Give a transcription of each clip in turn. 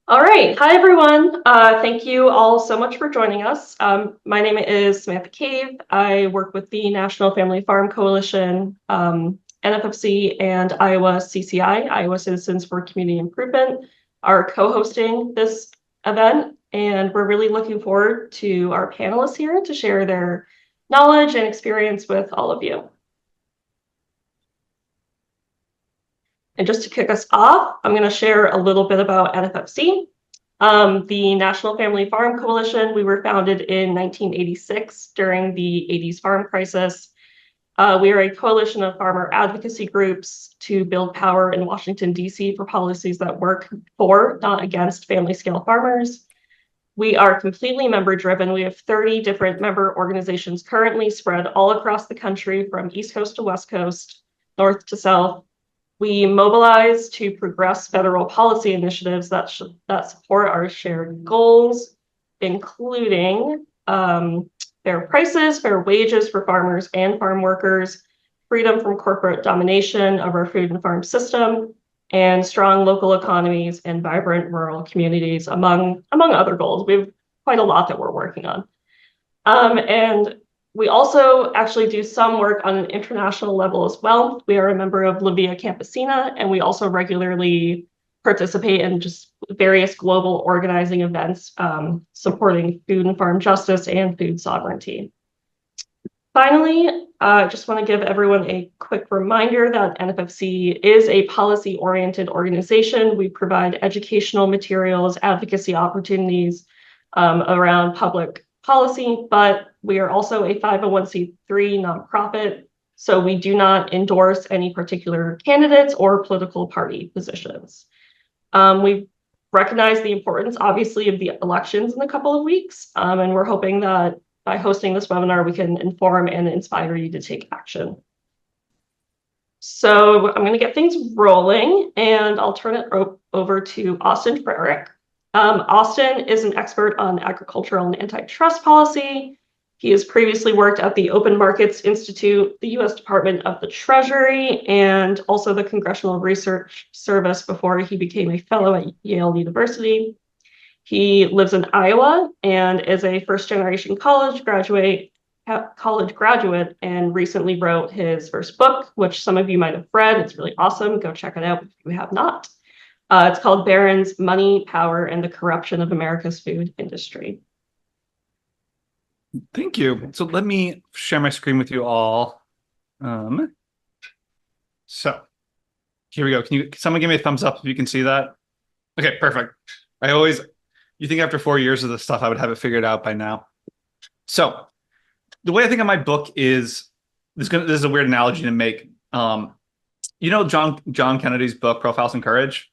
All right. Hi, everyone. Thank you all so much for joining us. My name is Samantha Cave. I work with the National Family Farm Coalition, NFFC, and Iowa CCI, Iowa Citizens for Community Improvement, are co-hosting this event. And we're really looking forward to our panelists here to share their knowledge and experience with all of you. And just to kick us off, I'm going to share a little bit about NFFC. The National Family Farm Coalition, we were founded in 1986 during the 80s farm crisis. We are a coalition of farmer advocacy groups to build power in Washington, D.C. for policies that work for, not against, family-scale farmers. We are completely member-driven. We have 30 different member organizations currently spread all across the country from East Coast to West Coast, north to south. We mobilize to progress federal policy initiatives that support our shared goals, including fair prices, fair wages for farmers and farm workers, freedom from corporate domination of our food and farm system, and strong local economies and vibrant rural communities, among other goals. We have quite a lot that we're working on. And we also actually do some work on an international level as well. We are a member of La Via Campesina, and we also regularly participate in just various global organizing events supporting food and farm justice and food sovereignty. Finally, I just want to give everyone a quick reminder that NFFC is a policy-oriented organization. We provide educational materials, advocacy opportunities around public policy, but we are also a 501c3 nonprofit, so we do not endorse any particular candidates or political party positions. We recognize the importance, obviously, of the elections in a couple of weeks, and we're hoping that by hosting this webinar, we can inform and inspire you to take action. So I'm going to get things rolling, and I'll turn it over to Austin Frerick. Austin is an expert on agricultural and antitrust policy. He has previously worked at the Open Markets Institute, the U.S. Department of the Treasury, and also the Congressional Research Service before he became a fellow at Yale University. He lives in Iowa and is a first-generation college graduate and recently wrote his first book, which some of you might have read. It's really awesome. Go check it out if you have not. It's called Barron's Money, Power, and the Corruption of America's Food Industry. Thank you. So let me share my screen with you all. So here we go. Can someone give me a thumbs up if you can see that? Okay, perfect. You think after 4 years of this stuff, I would have it figured out by now. So the way I think of my book is, this is a weird analogy to make. You know John Kennedy's book, Profiles in Courage?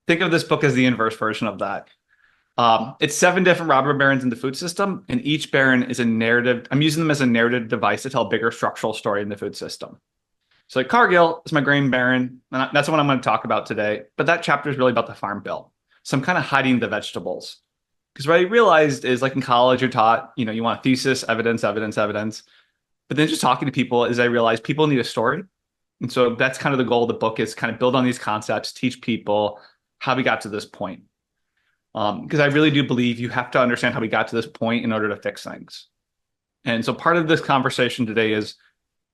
Think of this book as the inverse version of that. It's 7 different robber barons in the food system, and each baron is a narrative. I'm using them as a narrative device to tell a bigger structural story in the food system. So like Cargill is my grain baron, and that's what I'm going to talk about today. But that chapter is really about the farm bill. So I'm kind of hiding the vegetables. Because what I realized is, like in college, you're taught, you want a thesis, evidence, evidence, evidence. But then just talking to people is I realized people need a story. And so that's kind of the goal of the book, is kind of build on these concepts, teach people how we got to this point. Because I really do believe you have to understand how we got to this point in order to fix things. And so part of this conversation today is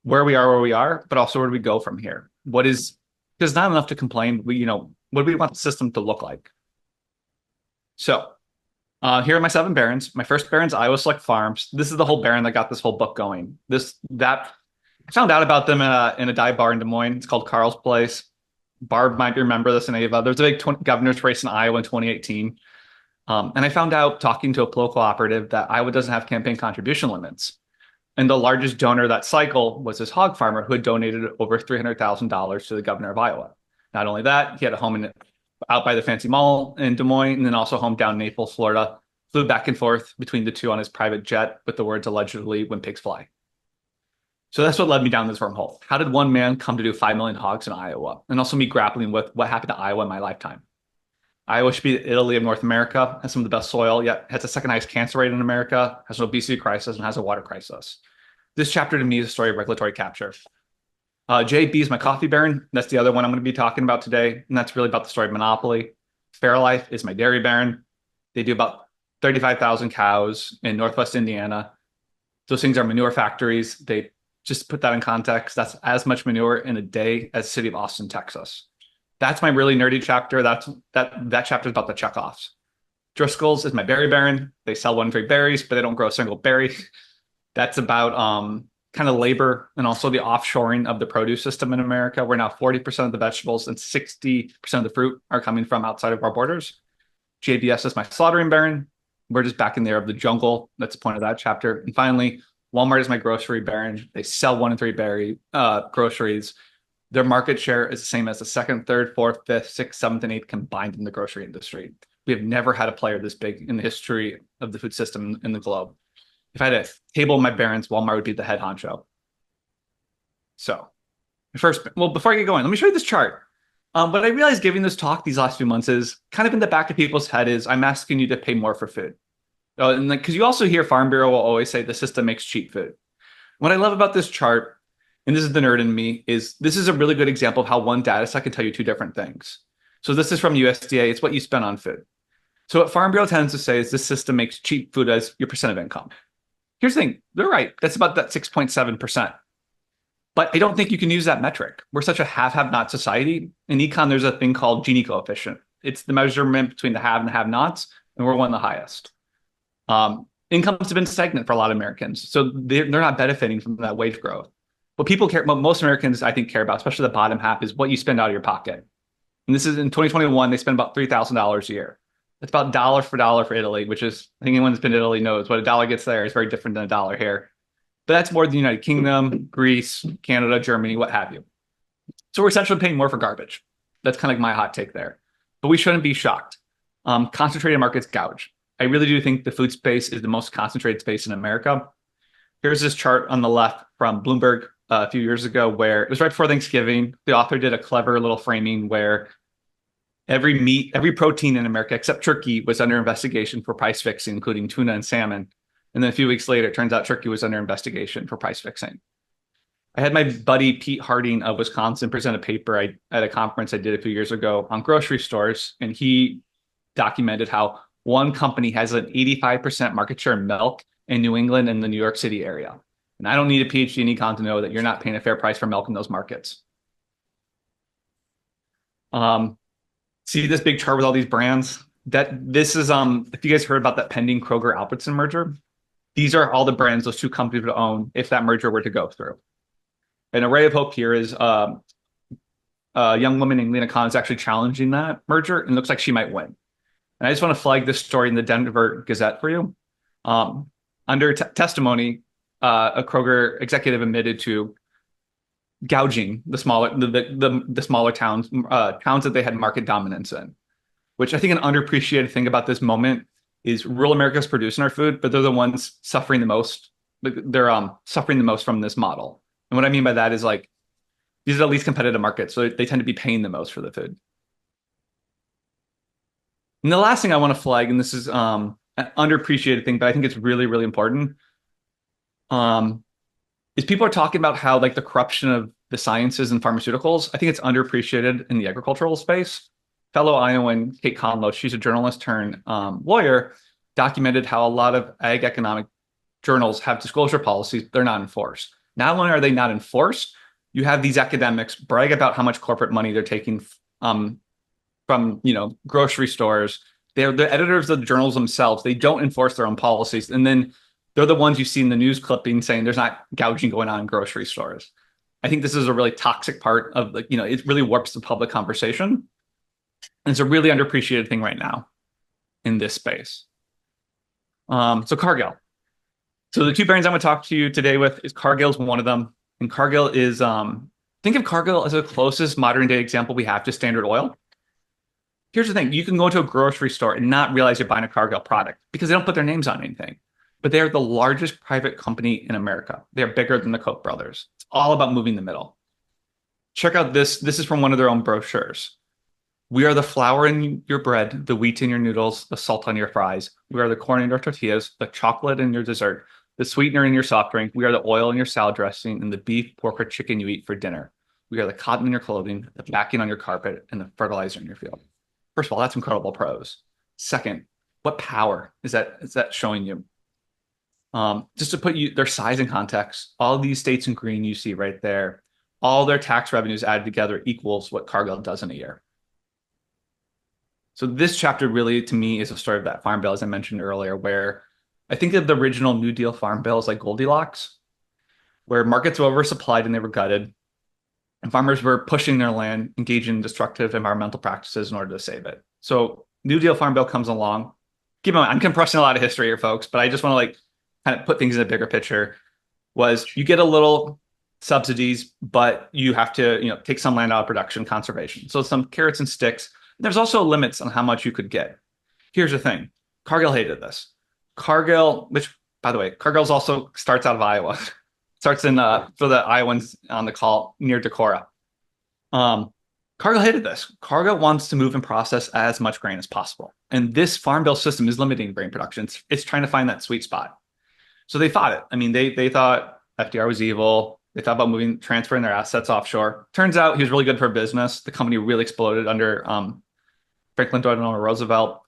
where we are, but also where do we go from here? There's not enough to complain. What do we want the system to look like? So here are my 7 barons. My first baron's Iowa Select Farms. This is the whole baron that got this whole book going. I found out about them in a dive bar in Des Moines. It's called Carl's Place. Barb might remember this, and Ava. There's a big governor's race in Iowa in 2018. And I found out, talking to a political operative, that Iowa doesn't have campaign contribution limits. And the largest donor that cycle was this hog farmer who had donated over $300,000 to the governor of Iowa. Not only that, he had a home out by the fancy mall in Des Moines, and then also home down in Naples, Florida. Flew back and forth between the two on his private jet with the words, allegedly, when pigs fly. So that's what led me down this wormhole. How did one man come to do 5 million hogs in Iowa? And also me grappling with what happened to Iowa in my lifetime. Iowa should be the Italy of North America, has some of the best soil, yet has the second highest cancer rate in America, has an obesity crisis, and has a water crisis. This chapter to me is a story of regulatory capture. JB is my coffee baron. That's the other one I'm going to be talking about today. And that's really about the story of monopoly. Fairlife is my dairy baron. They do about 35,000 cows in Northwest Indiana. Those things are manure factories. They just put that in context. That's as much manure in a day as the city of Austin, Texas. That's my really nerdy chapter. That chapter is about the checkoffs. Driscoll's is my berry baron. They sell 1 in 3 berries, but they don't grow a single berry. That's about kind of labor and also the offshoring of the produce system in America, where now 40% of the vegetables and 60% of the fruit are coming from outside of our borders. JBS is my slaughtering baron. We're just back in there of the jungle. That's the point of that chapter. And finally, Walmart is my grocery baron. They sell 1 in 3 berry groceries. Their market share is the same as the second, third, fourth, fifth, sixth, seventh, and eighth combined in the grocery industry. We have never had a player this big in the history of the food system in the globe. If I had a table of my barons, Walmart would be the head honcho. So, before I get going, let me show you this chart. What I realized giving this talk these last few months is kind of in the back of people's head is I'm asking you to pay more for food. And because you also hear Farm Bureau will always say the system makes cheap food. What I love about this chart, and this is the nerd in me, is this is a really good example of how one data set can tell you 2 different things. So this is from USDA. It's what you spend on food. So what Farm Bureau tends to say is this system makes cheap food as your percent of income. Here's the thing. They're right. That's about that 6.7%. But I don't think you can use that metric. We're such a have-not society. In econ, there's a thing called Gini coefficient. It's the measurement between the have and the have-nots, and we're one of the highest. Incomes have been stagnant for a lot of Americans, so they're not benefiting from that wage growth. What most Americans, I think, care about, especially the bottom half, is what you spend out of your pocket. And this is in 2021, they spend about $3,000 a year. It's about dollar for dollar for Italy, which is, I think anyone that's been to Italy knows what a dollar gets there is very different than a dollar here. But that's more than the United Kingdom, Greece, Canada, Germany, what have you. So we're essentially paying more for garbage. That's kind of like my hot take there. But we shouldn't be shocked. Concentrated markets gouge. I really do think the food space is the most concentrated space in America. Here's this chart on the left from Bloomberg a few years ago where it was right before Thanksgiving. The author did a clever little framing where every protein in America except turkey was under investigation for price fixing, including tuna and salmon. And then a few weeks later, it turns out turkey was under investigation for price fixing. I had my buddy Pete Harding of Wisconsin present a paper at a conference I did a few years ago on grocery stores, and he documented how one company has an 85% market share in milk in New England and the New York City area. And I don't need a PhD in econ to know that you're not paying a fair price for milk in those markets. See this big chart with all these brands? This is if you guys heard about that pending Kroger-Albertson merger, these are all the brands those 2 companies would own if that merger were to go through. An array of hope here is a young woman named Lena Khan is actually challenging that merger and looks like she might win. And I just want to flag this story in the Denver Gazette for you. Under testimony, a Kroger executive admitted to gouging the smaller towns that they had market dominance in, which I think an underappreciated thing about this moment is rural America's producing our food, but they're the ones suffering the most. They're suffering the most from this model. And what I mean by that is like these are the least competitive markets, so they tend to be paying the most for the food. And the last thing I want to flag, and this is an underappreciated thing, but I think it's really, really important, is people are talking about how like the corruption of the sciences and pharmaceuticals. I think it's underappreciated in the agricultural space. Fellow Iowan Kate Conlow, she's a journalist turned lawyer, documented how a lot of ag economic journals have disclosure policies. They're not enforced. Not only are they not enforced, you have these academics brag about how much corporate money they're taking from grocery stores. They're the editors of the journals themselves. They don't enforce their own policies. And then they're the ones you see in the news clipping saying there's not gouging going on in grocery stores. I think this is a really toxic part of it really warps the public conversation. And it's a really underappreciated thing right now in this space. So Cargill. So the 2 brands I'm going to talk to you today with is Cargill's one of them. And Cargill is, think of Cargill as the closest modern day example we have to Standard Oil. Here's the thing. You can go to a grocery store and not realize you're buying a Cargill product because they don't put their names on anything. But they are the largest private company in America. They're bigger than the Koch brothers. It's all about moving the middle. Check out this. This is from one of their own brochures. We are the flour in your bread, the wheat in your noodles, the salt on your fries. We are the corn in your tortillas, the chocolate in your dessert, the sweetener in your soft drink. We are the oil in your salad dressing, and the beef, pork, or chicken you eat for dinner. We are the cotton in your clothing, the backing on your carpet, and the fertilizer in your field. First of all, that's incredible prose. Second, what power is that showing you? Just to put their size in context, all these states in green you see right there, all their tax revenues added together equals what Cargill does in a year. So this chapter really, to me, is a story of that farm bill, as I mentioned earlier, where I think of the original New Deal farm bills like Goldilocks, where markets were oversupplied and they were gutted, and farmers were pushing their land, engaging in destructive environmental practices in order to save it. So New Deal farm bill comes along. Keep in mind, I'm compressing a lot of history here, folks, but I just want to like kind of put things in a bigger picture. Was you get a little subsidies, but you have to, take some land out of production, conservation. So some carrots and sticks. There's also limits on how much you could get. Here's the thing. Cargill hated this. Cargill, which, by the way, Cargill's also starts out of Iowa. Starts in, for the Iowans on the call, near Decorah. Cargill hated this. Cargill wants to move and process as much grain as possible. And this farm bill system is limiting grain production. It's trying to find that sweet spot. So they fought it. I mean, they thought FDR was evil. They thought about transferring their assets offshore. Turns out he was really good for business. The company really exploded under Franklin Delano Roosevelt.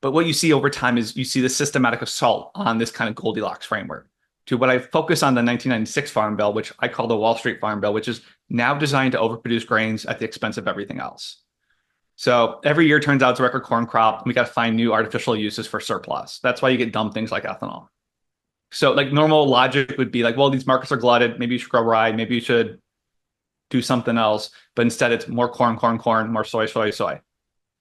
But what you see over time is you see the systematic assault on this kind of Goldilocks framework. To what I focus on the 1996 Farm Bill, which I call the Wall Street Farm Bill, which is now designed to overproduce grains at the expense of everything else. So every year turns out it's a record corn crop, and we got to find new artificial uses for surplus. That's why you get dumb things like ethanol. So like normal logic would be like, well, these markets are glutted. Maybe you should grow rye. Maybe you should do something else. But instead it's more corn, more soy.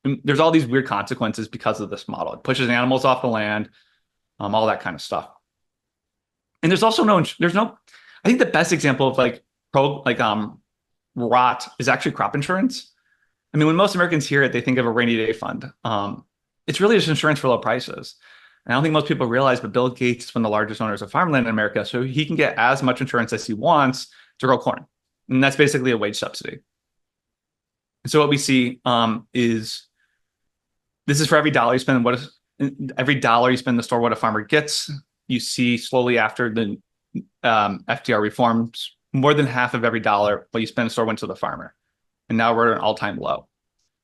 And there's all these weird consequences because of this model. It pushes animals off the land, all that kind of stuff. And there's also I think the best example of rot is actually crop insurance. I mean, when most Americans hear it, they think of a rainy day fund. It's really just insurance for low prices. And I don't think most people realize, but Bill Gates is one of the largest owners of farmland in America. So he can get as much insurance as he wants to grow corn. And that's basically a wage subsidy. And so what we see is this is for every dollar you spend. Every dollar you spend in the store, what a farmer gets. You see slowly after the FDR reforms, more than half of every dollar what you spend in the store went to the farmer. And now we're at an all-time low.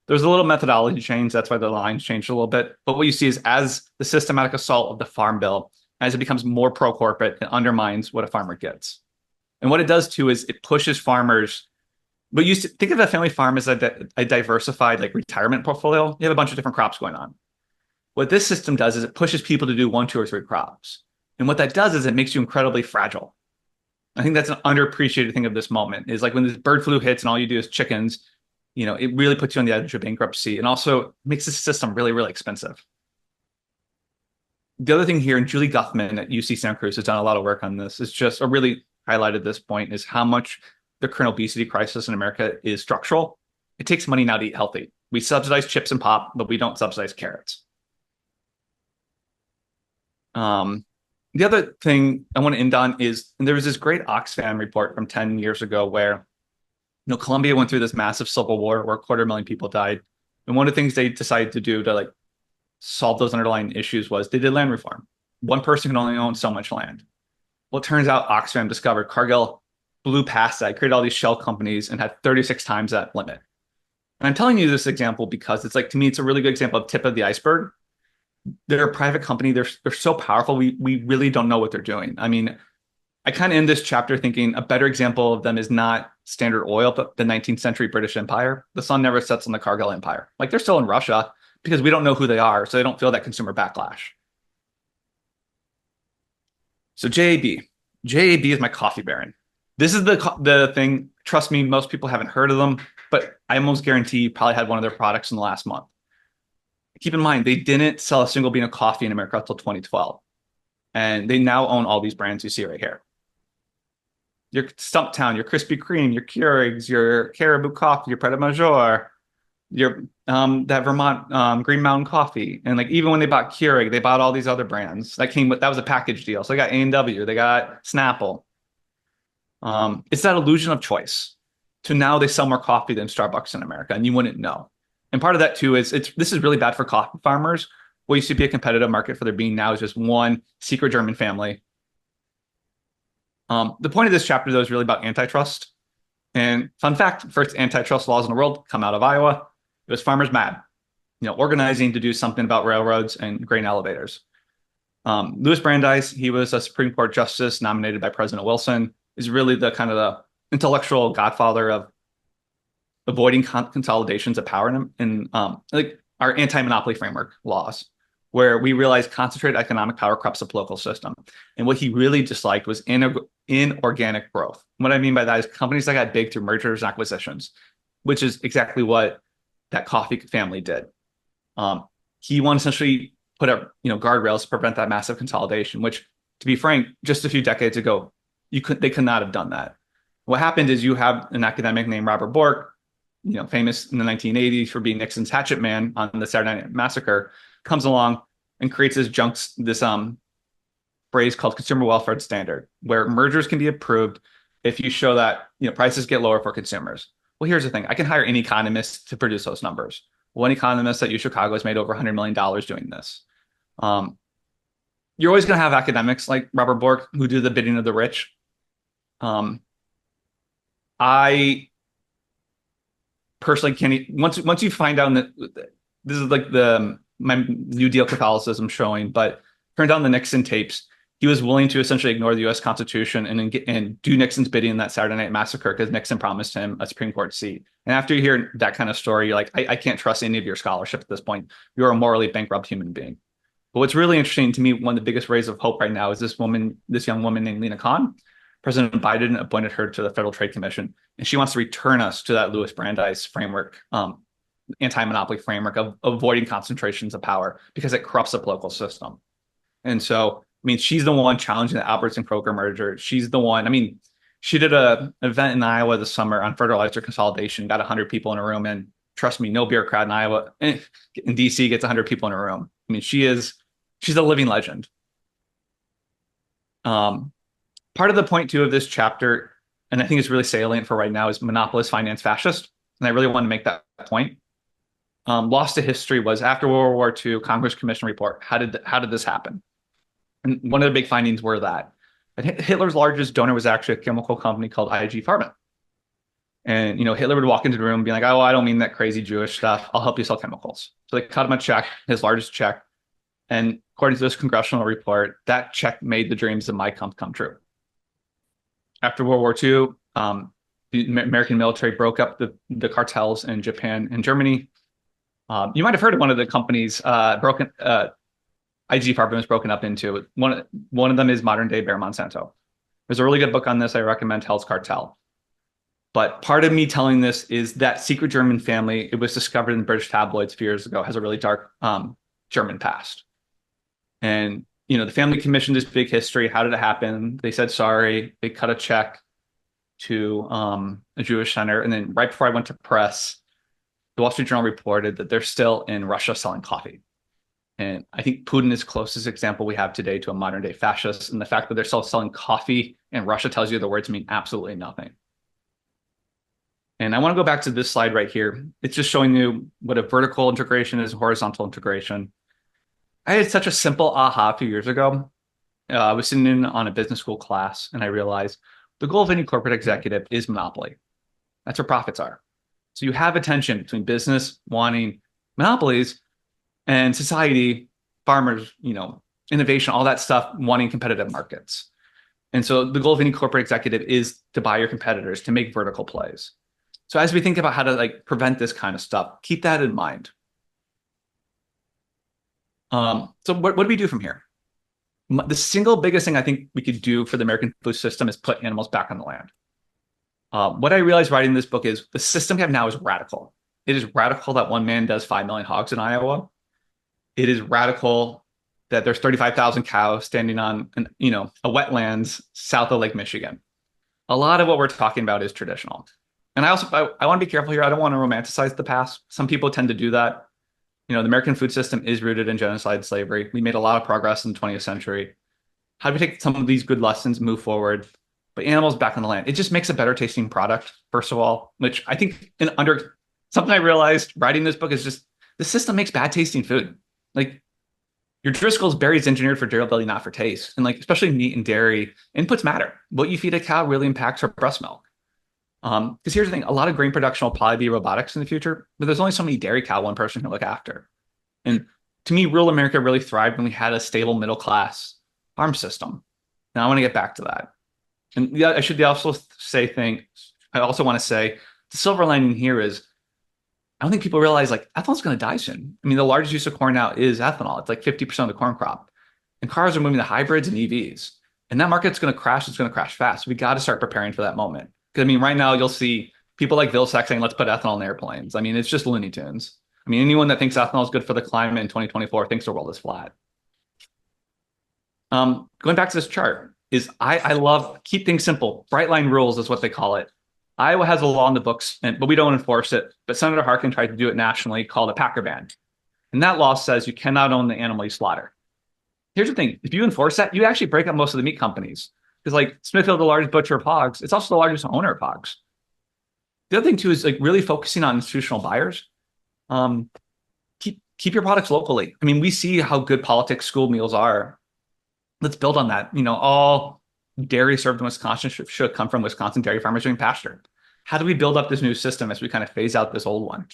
There's a little methodology change. That's why the lines changed a little bit. But what you see is as the systematic assault of the Farm Bill, as it becomes more pro-corporate, it undermines what a farmer gets. And what it does too is it pushes farmers. But you think of a family farm as a diversified like retirement portfolio. You have a bunch of different crops going on. What this system does is it pushes people to do 1, 2, or 3 crops. And what that does is it makes you incredibly fragile. I think that's an underappreciated thing of this moment is like when this bird flu hits and all you do is chickens, it really puts you on the edge of bankruptcy and also makes the system really, really expensive. The other thing here, and Julie Guthman at UC Santa Cruz has done a lot of work on this, is just really highlighted this point is how much the current obesity crisis in America is structural. It takes money now to eat healthy. We subsidize chips and pop, but we don't subsidize carrots. The other thing I want to end on is there was this great Oxfam report from 10 years ago where Colombia went through this massive civil war where 250,000 people died. And one of the things they decided to do to solve those underlying issues was they did land reform. One person can only own so much land. Well, it turns out Oxfam discovered Cargill blew past that, created all these shell companies and had 36 times that limit. And I'm telling you this example because it's to me, it's a really good example of tip of the iceberg. They're a private company. They're so powerful. We really don't know what they're doing. I mean, I kind of end this chapter thinking a better example of them is not Standard Oil, but the 19th century British Empire. The sun never sets on the Cargill Empire. They're still in Russia because we don't know who they are, so they don't feel that consumer backlash. So JAB. JAB is my coffee baron. This is the thing. Trust me, most people haven't heard of them, but I almost guarantee you probably had one of their products in the last month. Keep in mind, they didn't sell a single bean of coffee in America until 2012. And they now own all these brands you see right here. Your Stumptown, your Krispy Kreme, your Keurig's, your Caribou Coffee, your Pret a Manger, your that Vermont Green Mountain Coffee. And even when they bought Keurig, they bought all these other brands. That was a package deal. So they got A&W, they got Snapple. It's that illusion of choice. To now they sell more coffee than Starbucks in America, and you wouldn't know. And part of that too is this is really bad for coffee farmers. What used to be a competitive market for their bean now is just one secret German family. The point of this chapter though is really about antitrust. And fun fact, first antitrust laws in the world come out of Iowa. It was farmers mad. organizing to do something about railroads and grain elevators. Louis Brandeis, he was a Supreme Court justice nominated by President Wilson, is really the kind of the intellectual godfather of avoiding consolidations of power in like our anti-monopoly framework laws, where we realized concentrated economic power corrupts the political system. And what he really disliked was inorganic growth. What I mean by that is companies that got big through mergers and acquisitions, which is exactly what that Coffee family did. He wanted to essentially put up, guardrails to prevent that massive consolidation, which, to be frank, just a few decades ago, they could not have done that. What happened is you have an academic named Robert Bork, famous in the 1980s for being Nixon's hatchet man on the Saturday Night Massacre, comes along and creates this phrase called consumer welfare standard, where mergers can be approved if you show that prices get lower for consumers. Well, here's the thing: I can hire any economist to produce those numbers. One economist at U Chicago has made over $100 million doing this. You're always going to have academics like Robert Bork who do the bidding of the rich. I personally can't. Once you find out that this is like my New Deal Catholicism showing, but turned on the Nixon tapes, he was willing to essentially ignore the U.S. Constitution and do Nixon's bidding in that Saturday Night Massacre because Nixon promised him a Supreme Court seat. And after you hear that kind of story, you're like, I can't trust any of your scholarship at this point. You're a morally bankrupt human being. But what's really interesting to me, one of the biggest rays of hope right now is this young woman named Lena Khan. President Biden appointed her to the Federal Trade Commission, and she wants to return us to that Louis Brandeis framework, anti-monopoly framework of avoiding concentrations of power because it corrupts the political system. And so, she's the one challenging the Albertson Kroger merger. She's the one. She did an event in Iowa this summer on fertilizer consolidation, got 100 people in a room, and trust me, no bureaucrat in Iowa, in DC gets 100 people in a room. She's a living legend. Part of the point too of this chapter, and I think it's really salient for right now, is monopolists finance fascist. And I really want to make that point. Lost to history was after World War II, Congress Commission report. How did this happen? And one of the big findings were that Hitler's largest donor was actually a chemical company called IG Farben. And Hitler would walk into the room and be like, "Oh, I don't mean that crazy Jewish stuff. I'll help you sell chemicals." So they cut him a check, his largest check. And according to this congressional report, that check made the dreams of my come true. After World War II, the American military broke up the cartels in Japan and Germany. You might have heard of one of the companies IG Farben was broken up into. One of them is modern day Bayer Monsanto. There's a really good book on this I recommend, Hell's Cartel. But part of me telling this is that secret German family, it was discovered in British tabloids a few years ago, has a really dark German past. And the family commissioned this big history. How did it happen? They said sorry. They cut a check to a Jewish center. And then right before I went to press, the Wall Street Journal reported that they're still in Russia selling coffee. And I think Putin is the closest example we have today to a modern day fascist. And the fact that they're still selling coffee in Russia tells you the words mean absolutely nothing. And I want to go back to this slide right here. It's just showing you what a vertical integration is, horizontal integration. I had such a simple aha a few years ago. I was sitting in on a business school class and I realized the goal of any corporate executive is monopoly. That's where profits are. So you have a tension between business wanting monopolies and society, farmers, innovation, all that stuff, wanting competitive markets. And so the goal of any corporate executive is to buy your competitors, to make vertical plays. So as we think about how to prevent this kind of stuff, keep that in mind. So what do we do from here? The single biggest thing I think we could do for the American food system is put animals back on the land. What I realized writing this book is the system we have now is radical. It is radical that one man does 5 million hogs in Iowa. It is radical that there's 35,000 cows standing on a wetlands south of Lake Michigan. A lot of what we're talking about is traditional. And I want to be careful here. I don't want to romanticize the past. Some people tend to do that. The American food system is rooted in genocide, slavery. We made a lot of progress in the 20th century. How do we take some of these good lessons, move forward, but animals back on the land? It just makes a better tasting product, first of all, which I think something I realized writing this book is just the system makes bad tasting food. Like your Driscoll's berries engineered for durability, not for taste. And especially meat and dairy, inputs matter. What you feed a cow really impacts her breast milk. Because here's the thing, a lot of grain production will probably be robotics in the future, but there's only so many dairy cow one person can look after. And to me, rural America really thrived when we had a stable middle class farm system. And I want to get back to that. And yeah, I should also say I also want to say the silver lining here is I don't think people realize like ethanol's going to die soon. I mean, the largest use of corn now is ethanol. It's like 50% of the corn crop. And cars are moving to hybrids and EVs. And that market's going to crash. It's going to crash fast. We got to start preparing for that moment. Because I mean, right now you'll see people like Vilsack saying, let's put ethanol in airplanes. I mean, it's just Looney Tunes. I mean, anyone that thinks ethanol is good for the climate in 2024 thinks the world is flat. Going back to this chart is I love keep things simple. Bright line rules is what they call it. Iowa has a law in the books, but we don't enforce it. But Senator Harkin tried to do it nationally called a Packer ban. And that law says you cannot own the animal you slaughter. Here's the thing. If you enforce that, you actually break up most of the meat companies. Because like Smithfield, the largest butcher of hogs, it's also the largest owner of hogs. The other thing too is like really focusing on institutional buyers. Keep your products locally. I mean, we see how good politics school meals are. Let's build on that. You know, all dairy served in Wisconsin should come from Wisconsin dairy farmers doing pasture. How do we build up this new system as we kind of phase out this old one?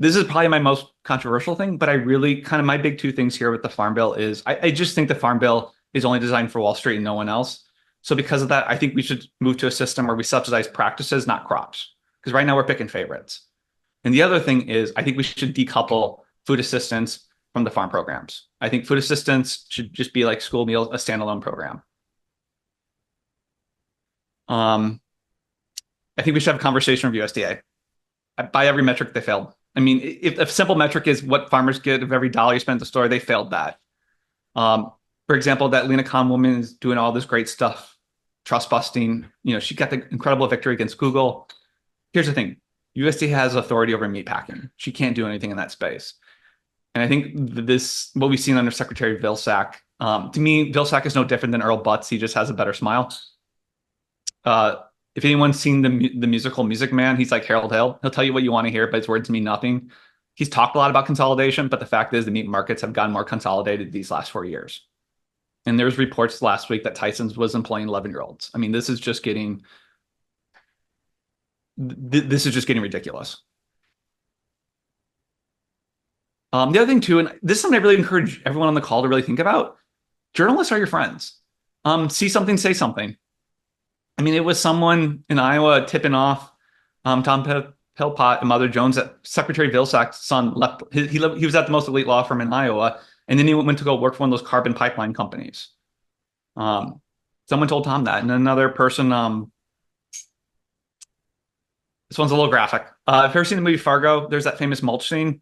This is probably my most controversial thing, but I really kind of my big two things here with the Farm Bill is I just think the Farm Bill is only designed for Wall Street and no one else. So because of that, I think we should move to a system where we subsidize practices, not crops. Because right now we're picking favorites. And the other thing is I think we should decouple food assistance from the farm programs. I think food assistance should just be like school meals, a standalone program. I think we should have a conversation with USDA. By every metric, they failed. I mean, if a simple metric is what farmers get of every dollar you spend at the store, they failed that. For example, that Lena Khan woman is doing all this great stuff, trust busting. You know, she got the incredible victory against Google. Here's the thing. USDA has authority over meat packing. She can't do anything in that space. And I think what we've seen under Secretary Vilsack, to me, Vilsack is no different than Earl Butz. He just has a better smile. If anyone's seen the musical Music Man, he's like Harold Hill. He'll tell you what you want to hear, but his words mean nothing. He's talked a lot about consolidation, but the fact is the meat markets have gotten more consolidated these last 4 years. And there's reports last week that Tyson's was employing 11-year-olds. I mean, this is just getting ridiculous. The other thing too, and this is something I really encourage everyone on the call to really think about. Journalists are your friends. See something, say something. I mean, it was someone in Iowa tipping off Tom Philpott and Mother Jones that Secretary Vilsack's son left. He was at the most elite law firm in Iowa, and then he went to go work for one of those carbon pipeline companies. Someone told Tom that, and another person. This one's a little graphic. If you've ever seen the movie Fargo, there's that famous mulch scene.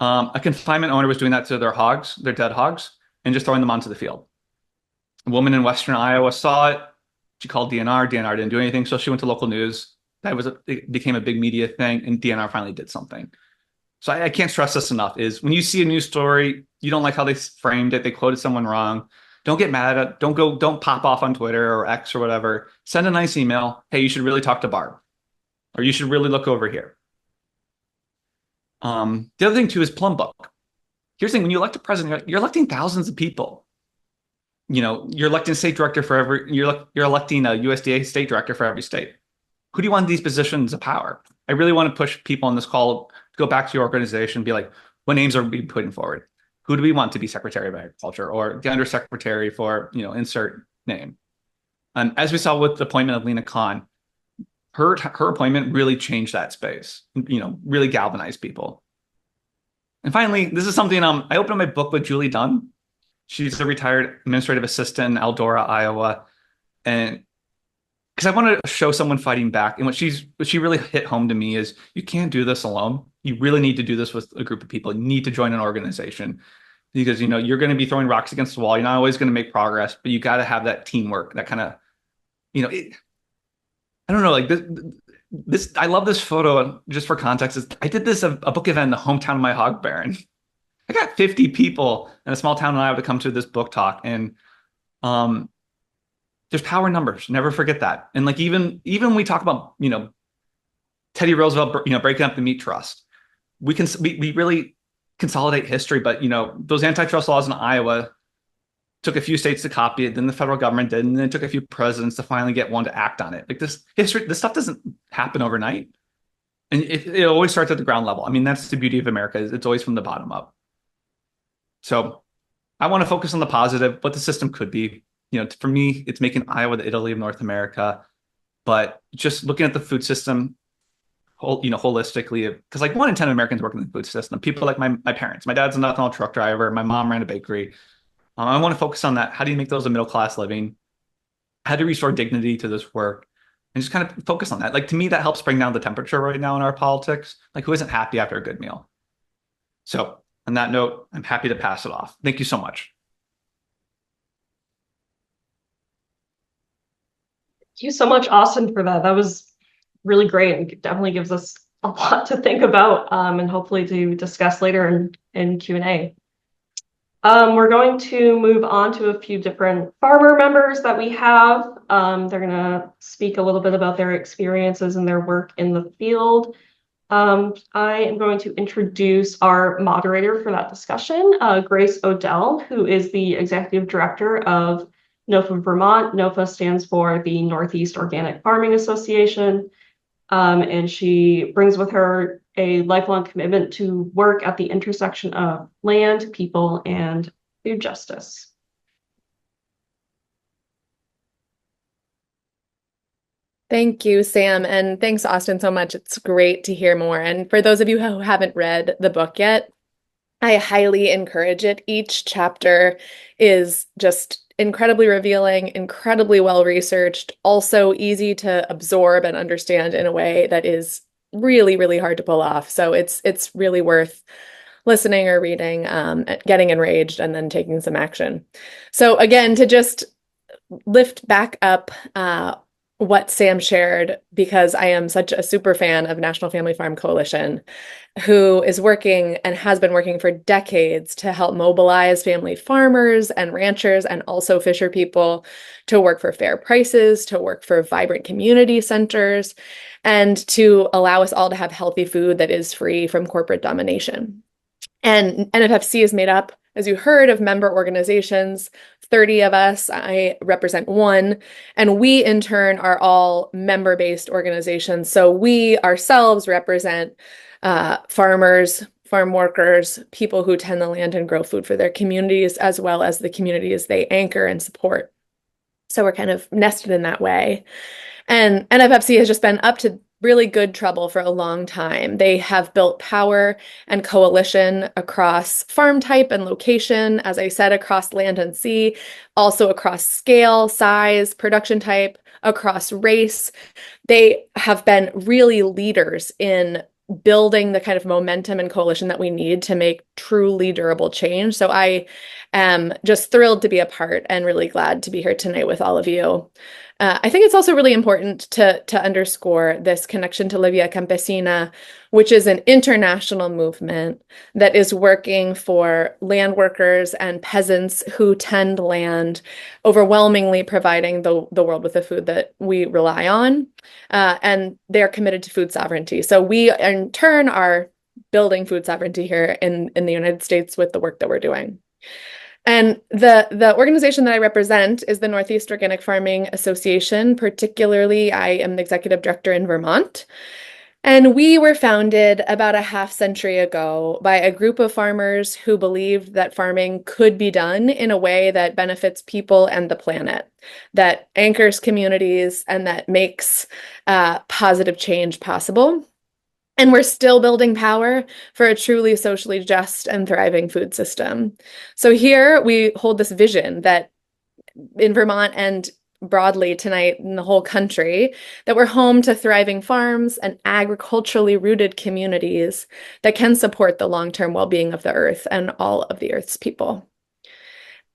A confinement owner was doing that to their hogs, their dead hogs, and just throwing them onto the field. A woman in Western Iowa saw it. She called DNR. DNR didn't do anything, so she went to local news. It became a big media thing, and DNR finally did something. So I can't stress this enough, is when you see a news story, you don't like how they framed it, they quoted someone wrong, don't get mad at it. Don't pop off on Twitter or X or whatever. Send a nice email. Hey, you should really talk to Barb, or you should really look over here. The other thing too is Plum Book. Here's the thing: when you elect a president, you're electing thousands of people. You know, you're electing a state director for every. You're electing a USDA state director for every state. Who do you want in these positions of power? I really want to push people on this call to go back to your organization and be like, what names are we putting forward? Who do we want to be Secretary of Agriculture or the Undersecretary for, insert name? And as we saw with the appointment of Lena Khan, her appointment really changed that space, really galvanized people. And finally, this is something I opened my book with Julie Dunn. She's a retired administrative assistant in Eldora, Iowa. And because I wanted to show someone fighting back. And what she really hit home to me is you can't do this alone. You really need to do this with a group of people. You need to join an organization because, you're going to be throwing rocks against the wall. You're not always going to make progress, but you got to have that teamwork, that kind of, I don't know, like this, I love this photo just for context. I did a book event in the hometown of my hog baron. I got 50 people in a small town in Iowa to come to this book talk. And, there's power in numbers. Never forget that. And like even when we talk about Teddy Roosevelt breaking up the meat trust, we really consolidate history. But those antitrust laws in Iowa took a few states to copy it, then the federal government did, and then it took a few presidents to finally get one to act on it. Like this stuff doesn't happen overnight. And it always starts at the ground level. I mean, that's the beauty of America, is it's always from the bottom up. So I want to focus on the positive, what the system could be. For me, it's making Iowa the Italy of North America. But just looking at the food system, holistically, because like 1 in 10 Americans work in the food system. People like my parents. My dad's an ethanol truck driver. My mom ran a bakery. I want to focus on that. How do you make those a middle class living? How do you restore dignity to this work? And just kind of focus on that. Like to me, that helps bring down the temperature right now in our politics. Like who isn't happy after a good meal? So on that note, I'm happy to pass it off. Thank you so much. Thank you so much, Austin, for that. That was really great and definitely gives us a lot to think about and hopefully to discuss later in Q&A. We're going to move on to a few different farmer members that we have. They're going to speak a little bit about their experiences and their work in the field. I am going to introduce our moderator for that discussion, Grace Odell, who is the executive director of NOFA Vermont. NOFA stands for the Northeast Organic Farming Association, and she brings with her a lifelong commitment to work at the intersection of land, people, and food justice. Thank you, Sam, and thanks, Austin, so much. It's great to hear more. And for those of you who haven't read the book yet, I highly encourage it. Each chapter is just incredibly revealing, incredibly well-researched, also easy to absorb and understand in a way that is really, really hard to pull off. So it's really worth listening or reading, getting enraged, and then taking some action. So again, to just lift back up what Sam shared, because I am such a super fan of National Family Farm Coalition, who is working and has been working for decades to help mobilize family farmers and ranchers and also fisher people to work for fair prices, to work for vibrant community centers, and to allow us all to have healthy food that is free from corporate domination. And NFFC is made up, as you heard, of member organizations, 30 of us. I represent one, and we in turn are all member-based organizations. So we ourselves represent farmers, farm workers, people who tend the land and grow food for their communities, as well as the communities they anchor and support. So we're kind of nested in that way. And NFFC has just been up to really good trouble for a long time. They have built power and coalition across farm type and location, as I said, across land and sea, also across scale, size, production type, across race. They have been really leaders in building the kind of momentum and coalition that we need to make truly durable change. So I am just thrilled to be a part and really glad to be here tonight with all of you. I think it's also really important to underscore this connection to Livia Campesina, which is an international movement that is working for land workers and peasants who tend land, overwhelmingly providing the world with the food that we rely on. And they're committed to food sovereignty. So we, in turn, are building food sovereignty here in the United States with the work that we're doing. And the organization that I represent is the Northeast Organic Farming Association. Particularly, I am the executive director in Vermont. And we were founded about a half century ago by a group of farmers who believed that farming could be done in a way that benefits people and the planet, that anchors communities, and that makes positive change possible. And we're still building power for a truly socially just and thriving food system. So here we hold this vision that in Vermont and broadly tonight in the whole country, that we're home to thriving farms and agriculturally rooted communities that can support the long-term well-being of the earth and all of the earth's people.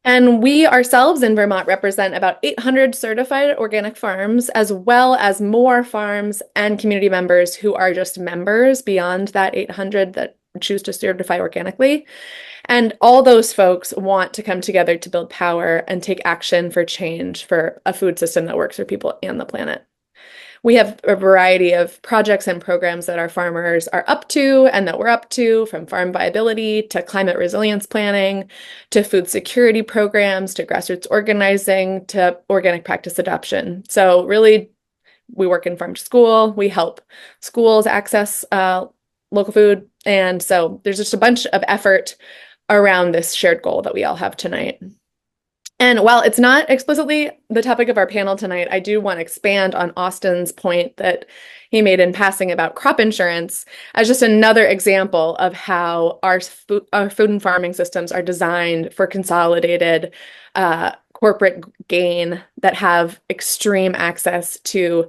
And we ourselves in Vermont represent about 800 certified organic farms, as well as more farms and community members who are just members beyond that 800 that choose to certify organically. And all those folks want to come together to build power and take action for change for a food system that works for people and the planet. We have a variety of projects and programs that our farmers are up to and that we're up to, from farm viability to climate resilience planning, to food security programs, to grassroots organizing, to organic practice adoption. So really We work in farm to school. We help schools access local food. And so there's just a bunch of effort around this shared goal that we all have tonight. And while it's not explicitly the topic of our panel tonight, I do want to expand on Austin's point that he made in passing about crop insurance as just another example of how our food and farming systems are designed for consolidated corporate gain that have extreme access to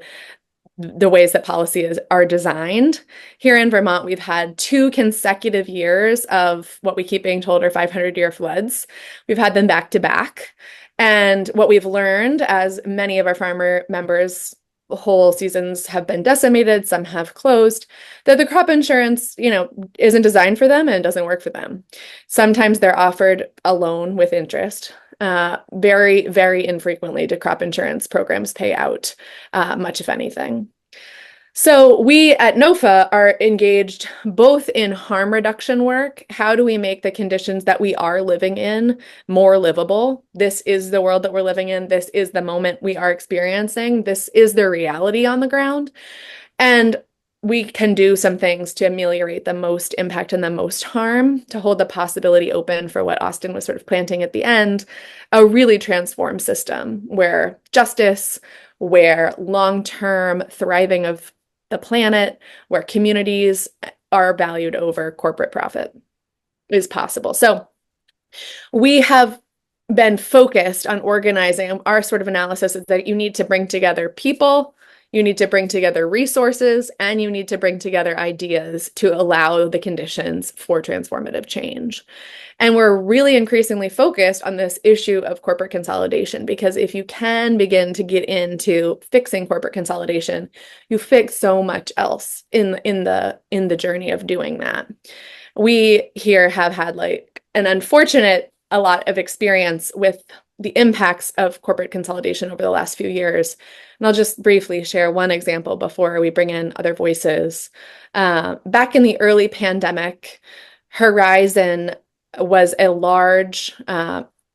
the ways that policies are designed. Here in Vermont, we've had 2 consecutive years of what we keep being told are 500-year floods. We've had them back to back. And what we've learned, as many of our farmer members' whole seasons have been decimated, some have closed, that the crop insurance, isn't designed for them and doesn't work for them. Sometimes they're offered a loan with interest. Very, very infrequently do crop insurance programs pay out much, if anything. So we at NOFA are engaged both in harm reduction work. How do we make the conditions that we are living in more livable? This is the world that we're living in. This is the moment we are experiencing. This is the reality on the ground. And we can do some things to ameliorate the most impact and the most harm, to hold the possibility open for what Austin was sort of planting at the end, a really transformed system where justice, where long-term thriving of the planet, where communities are valued over corporate profit is possible. So we have been focused on organizing. Our sort of analysis is that you need to bring together people, you need to bring together resources, and you need to bring together ideas to allow the conditions for transformative change. And we're really increasingly focused on this issue of corporate consolidation, because if you can begin to get into fixing corporate consolidation, you fix so much else in the journey of doing that. We here have had an unfortunate a lot of experience with the impacts of corporate consolidation over the last few years. And I'll just briefly share one example before we bring in other voices. Back in the early pandemic, Horizon was a large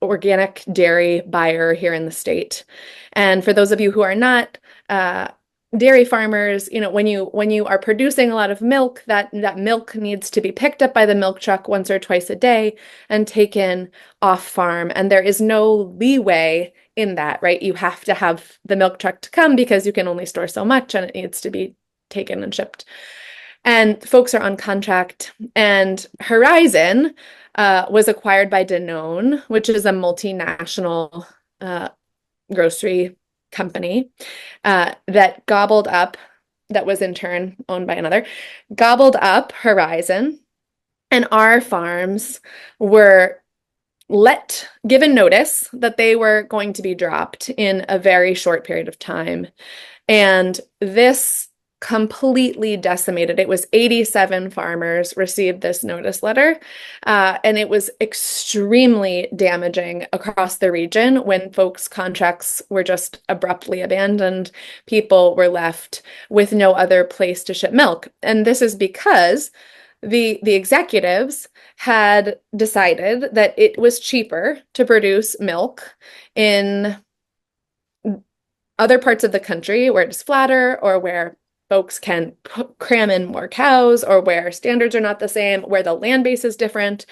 organic dairy buyer here in the state. And for those of you who are not dairy farmers, when you are producing a lot of milk, that milk needs to be picked up by the milk truck once or twice a day and taken off farm. And there is no leeway in that, right? You have to have the milk truck to come because you can only store so much and it needs to be taken and shipped. And folks are on contract. And Horizon was acquired by Danone, which is a multinational grocery company that was in turn owned by another, gobbled up Horizon, and our farms were given notice that they were going to be dropped in a very short period of time. And this completely decimated. It was 87 farmers received this notice letter, and it was extremely damaging across the region when folks' contracts were just abruptly abandoned. People were left with no other place to ship milk. And this is because the executives had decided that it was cheaper to produce milk in other parts of the country where it's flatter, or where folks can cram in more cows, or where standards are not the same, where the land base is different,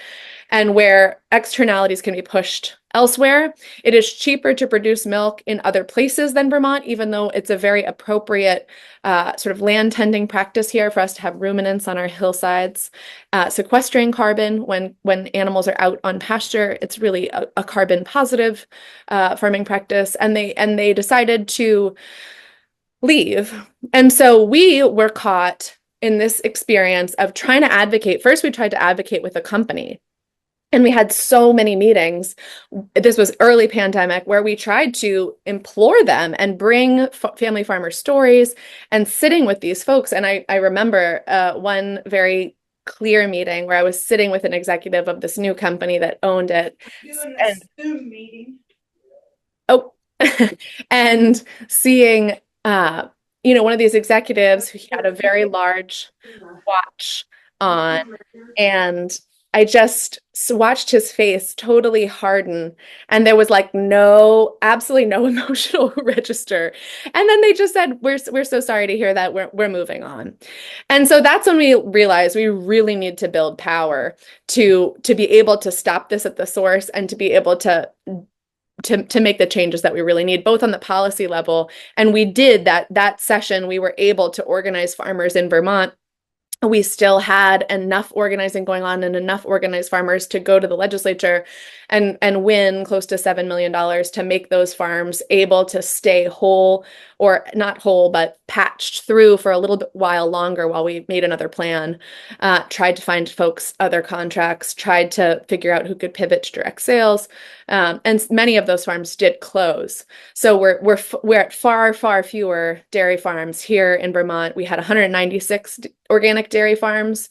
and where externalities can be pushed elsewhere. It is cheaper to produce milk in other places than Vermont, even though it's a very appropriate sort of land tending practice here for us to have ruminants on our hillsides, sequestering carbon when animals are out on pasture. It's really a carbon positive farming practice, and they decided to leave. And so we were caught in this experience of trying to advocate. First, we tried to advocate with a company, and we had so many meetings. This was early pandemic, where we tried to implore them and bring family farmer stories and sitting with these folks. And I remember one very clear meeting where I was sitting with an executive of this new company that owned it. And Zoom meeting. Oh, and seeing one of these executives who had a very large watch on, and I just watched his face totally harden, and there was like absolutely no emotional register. And then they just said, "We're so sorry to hear that. We're moving on." And so that's when we realized we really need to build power to be able to stop this at the source and to be able to make the changes that we really need, both on the policy level. And we did that session. We were able to organize farmers in Vermont. We still had enough organizing going on and enough organized farmers to go to the legislature and win close to $7 million to make those farms able to stay whole, or not whole, but patched through for a little bit while longer while we made another plan, tried to find folks other contracts, tried to figure out who could pivot to direct sales. And many of those farms did close. So we're at far fewer dairy farms here in Vermont. We had 196 organic dairy farms,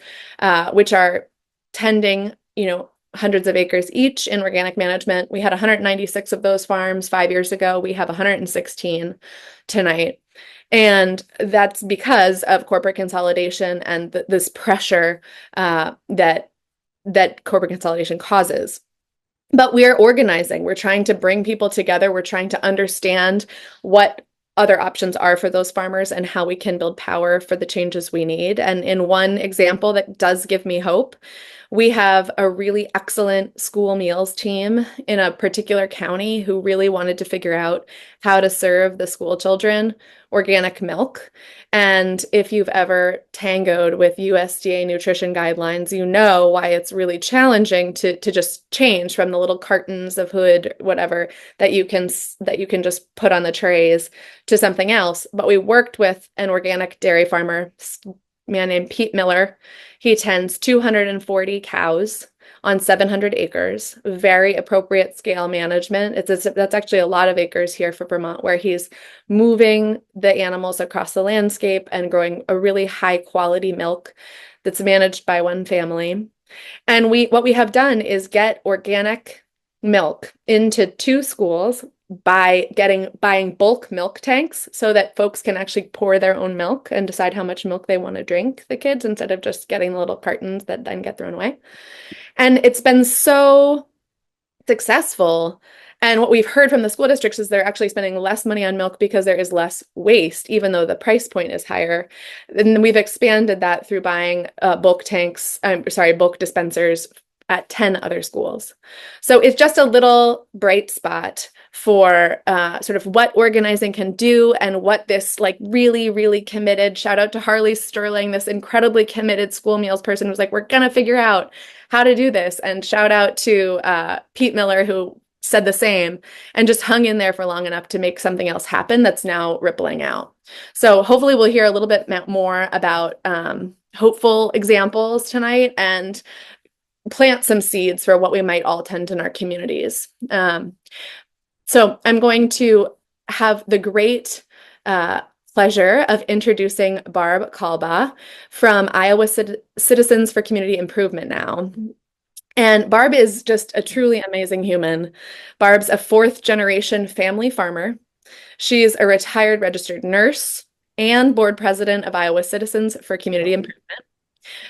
which are tending, hundreds of acres each in organic management. We had 196 of those farms 5 years ago. We have 116 tonight. And that's because of corporate consolidation and this pressure that corporate consolidation causes. But we are organizing. We're trying to bring people together. We're trying to understand what other options are for those farmers and how we can build power for the changes we need. And in one example that does give me hope, we have a really excellent school meals team in a particular county who really wanted to figure out how to serve the school children organic milk. And if you've ever tangoed with USDA nutrition guidelines, you know why it's really challenging to just change from the little cartons of Hood, whatever, that you can just put on the trays to something else. But we worked with an organic dairy farmer, man named Pete Miller. He tends 240 cows on 700 acres, very appropriate scale management. That's actually a lot of acres here for Vermont, where he's moving the animals across the landscape and growing a really high quality milk that's managed by one family. And what we have done is get organic milk into 2 schools by buying bulk milk tanks so that folks can actually pour their own milk and decide how much milk they want to drink, the kids, instead of just getting the little cartons that then get thrown away. And it's been so successful. And what we've heard from the school districts is they're actually spending less money on milk because there is less waste, even though the price point is higher. And we've expanded that through buying bulk dispensers at 10 other schools. So it's just a little bright spot for sort of what organizing can do, and what this really, really committed, shout out to Harley Sterling, this incredibly committed school meals person who's like, we're going to figure out how to do this. And shout out to Pete Miller, who said the same and just hung in there for long enough to make something else happen that's now rippling out. So hopefully we'll hear a little bit more about hopeful examples tonight and plant some seeds for what we might all tend in our communities. So I'm going to have the great pleasure of introducing Barb Kalbaugh from Iowa Citizens for Community Improvement now. And Barb is just a truly amazing human. Barb's a 4th-generation family farmer. She's a retired registered nurse and board president of Iowa Citizens for Community Improvement.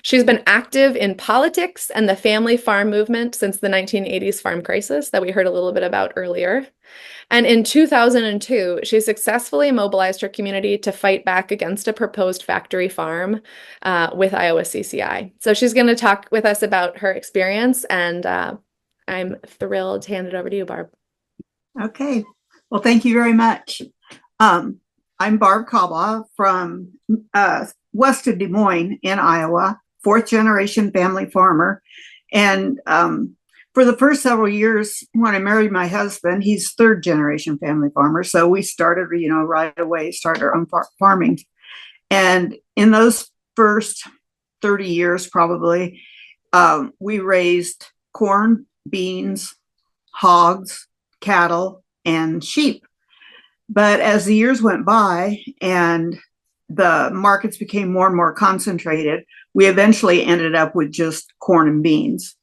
She's been active in politics and the family farm movement since the 1980s farm crisis that we heard a little bit about earlier. And in 2002, she successfully mobilized her community to fight back against a proposed factory farm with Iowa CCI. So she's going to talk with us about her experience, and I'm thrilled to hand it over to you, Barb. Okay. Well, thank you very much. I'm Barb Kalbaugh from west of Des Moines in Iowa, 4th-generation family farmer. And for the first several years, when I married my husband, he's 3rd-generation family farmer. So we started, right away, started our own farming. And in those first 30 years, probably, we raised corn, beans, hogs, cattle, and sheep. But as the years went by and the markets became more and more concentrated, we eventually ended up with just corn and beans.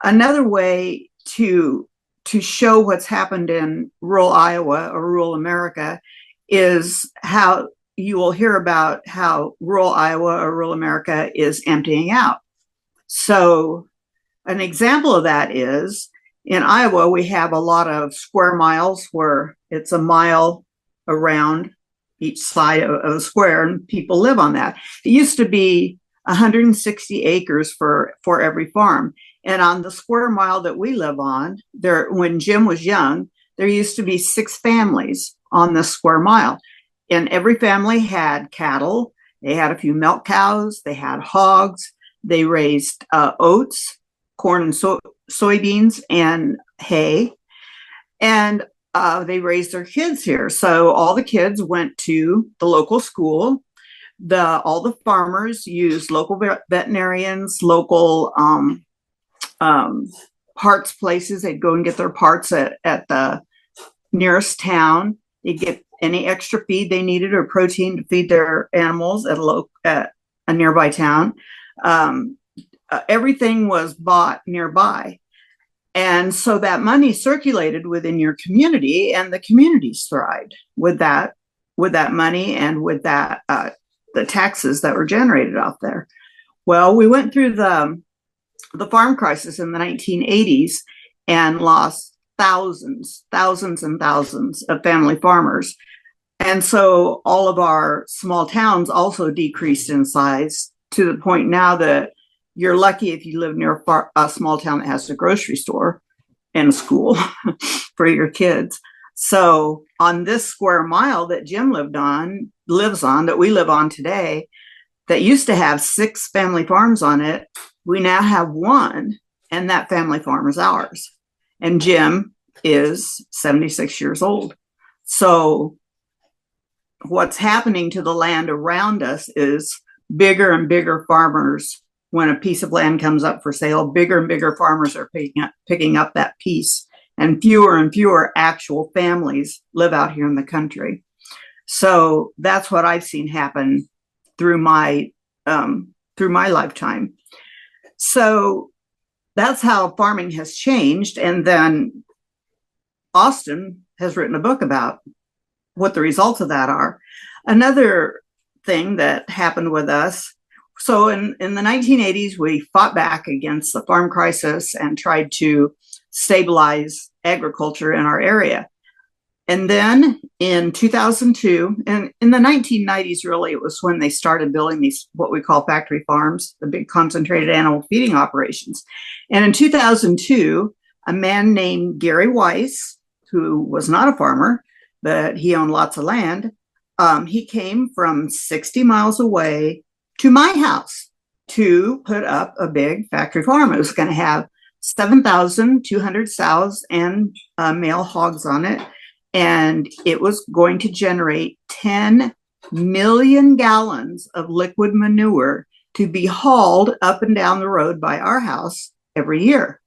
Another way to show what's happened in rural Iowa or rural America is how you will hear about how rural Iowa or rural America is emptying out. So an example of that is in Iowa, we have a lot of square miles where it's a mile around each side of a square, and people live on that. It used to be 160 acres for every farm. And on the square mile that we live on, there, when Jim was young, there used to be 6 families on the square mile. And every family had cattle. They had a few milk cows. They had hogs. They raised oats, corn and soybeans, and hay. And they raised their kids here. So all the kids went to the local school. All the farmers used local veterinarians, local parts places. They'd go and get their parts at the nearest town. They'd get any extra feed they needed or protein to feed their animals at a nearby town. Everything was bought nearby. And so that money circulated within your community, and the communities thrived with that money and with that the taxes that were generated out there. Well, we went through the farm crisis in the 1980s and lost thousands and thousands of family farmers. And so all of our small towns also decreased in size to the point now that you're lucky if you live near a small town that has a grocery store and a school for your kids. So on this square mile that Jim lives on, that we live on today, that used to have 6 family farms on it, we now have 1, and that family farm is ours. And Jim is 76 years old. So what's happening to the land around us is bigger and bigger farmers. When a piece of land comes up for sale, bigger and bigger farmers are picking up that piece, and fewer actual families live out here in the country. So that's what I've seen happen through my lifetime. So that's how farming has changed. And then Austin has written a book about what the results of that are. Another thing that happened with us, so in the 1980s, we fought back against the farm crisis and tried to stabilize agriculture in our area. And then in 2002, and in the 1990s, really, it was when they started building these, what we call factory farms, the big concentrated animal feeding operations. And in 2002, a man named Gary Weiss, who was not a farmer, but he owned lots of land, he came from 60 miles away to my house to put up a big factory farm. It was going to have 7,200 sows and male hogs on it. And it was going to generate 10 million gallons of liquid manure to be hauled up and down the road by our house every year.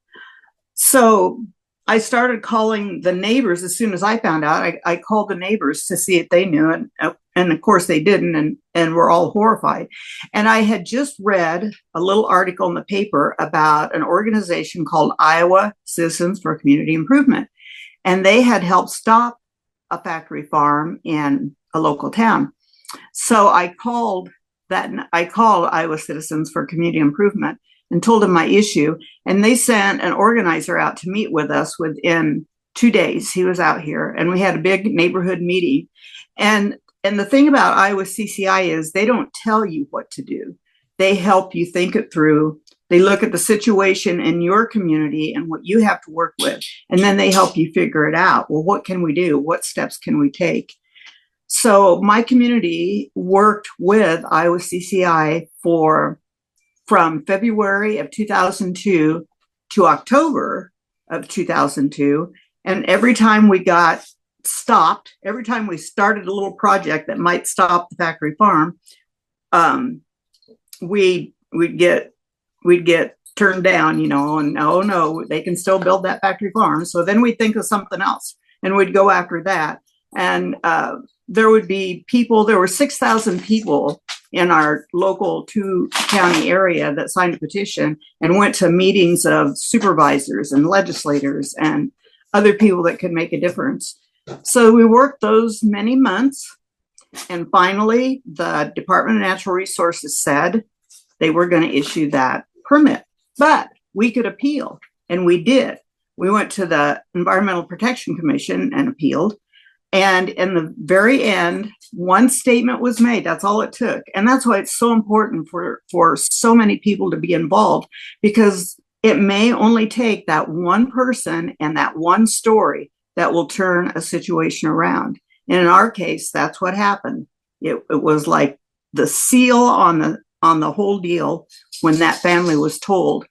So I started calling the neighbors as soon as I found out. I called the neighbors to see if they knew, and of course they didn't, and we're all horrified. And I had just read a little article in the paper about an organization called Iowa Citizens for Community Improvement, and they had helped stop a factory farm in a local town. So I called Iowa Citizens for Community Improvement and told them my issue. And they sent an organizer out to meet with us within 2 days. He was out here, and we had a big neighborhood meeting. And the thing about Iowa CCI is they don't tell you what to do. They help you think it through. They look at the situation in your community and what you have to work with, and then they help you figure it out. Well, what can we do? What steps can we take? So my community worked with Iowa CCI from February of 2002 to October of 2002. And every time we got stopped, every time we started a little project that might stop the factory farm, we'd get turned down, and oh no, they can still build that factory farm. So then we'd think of something else and we'd go after that. And there would be people, there were 6,000 people in our local 2-county area that signed a petition and went to meetings of supervisors and legislators and other people that could make a difference. So we worked those many months, and finally the Department of Natural Resources said they were going to issue that permit. But we could appeal. And we did. We went to the Environmental Protection Commission and appealed. And in the very end, one statement was made. That's all it took. And that's why it's so important for so many people to be involved, because it may only take that one person and that one story that will turn a situation around. And in our case, that's what happened. It was like the seal on the whole deal when that family was told,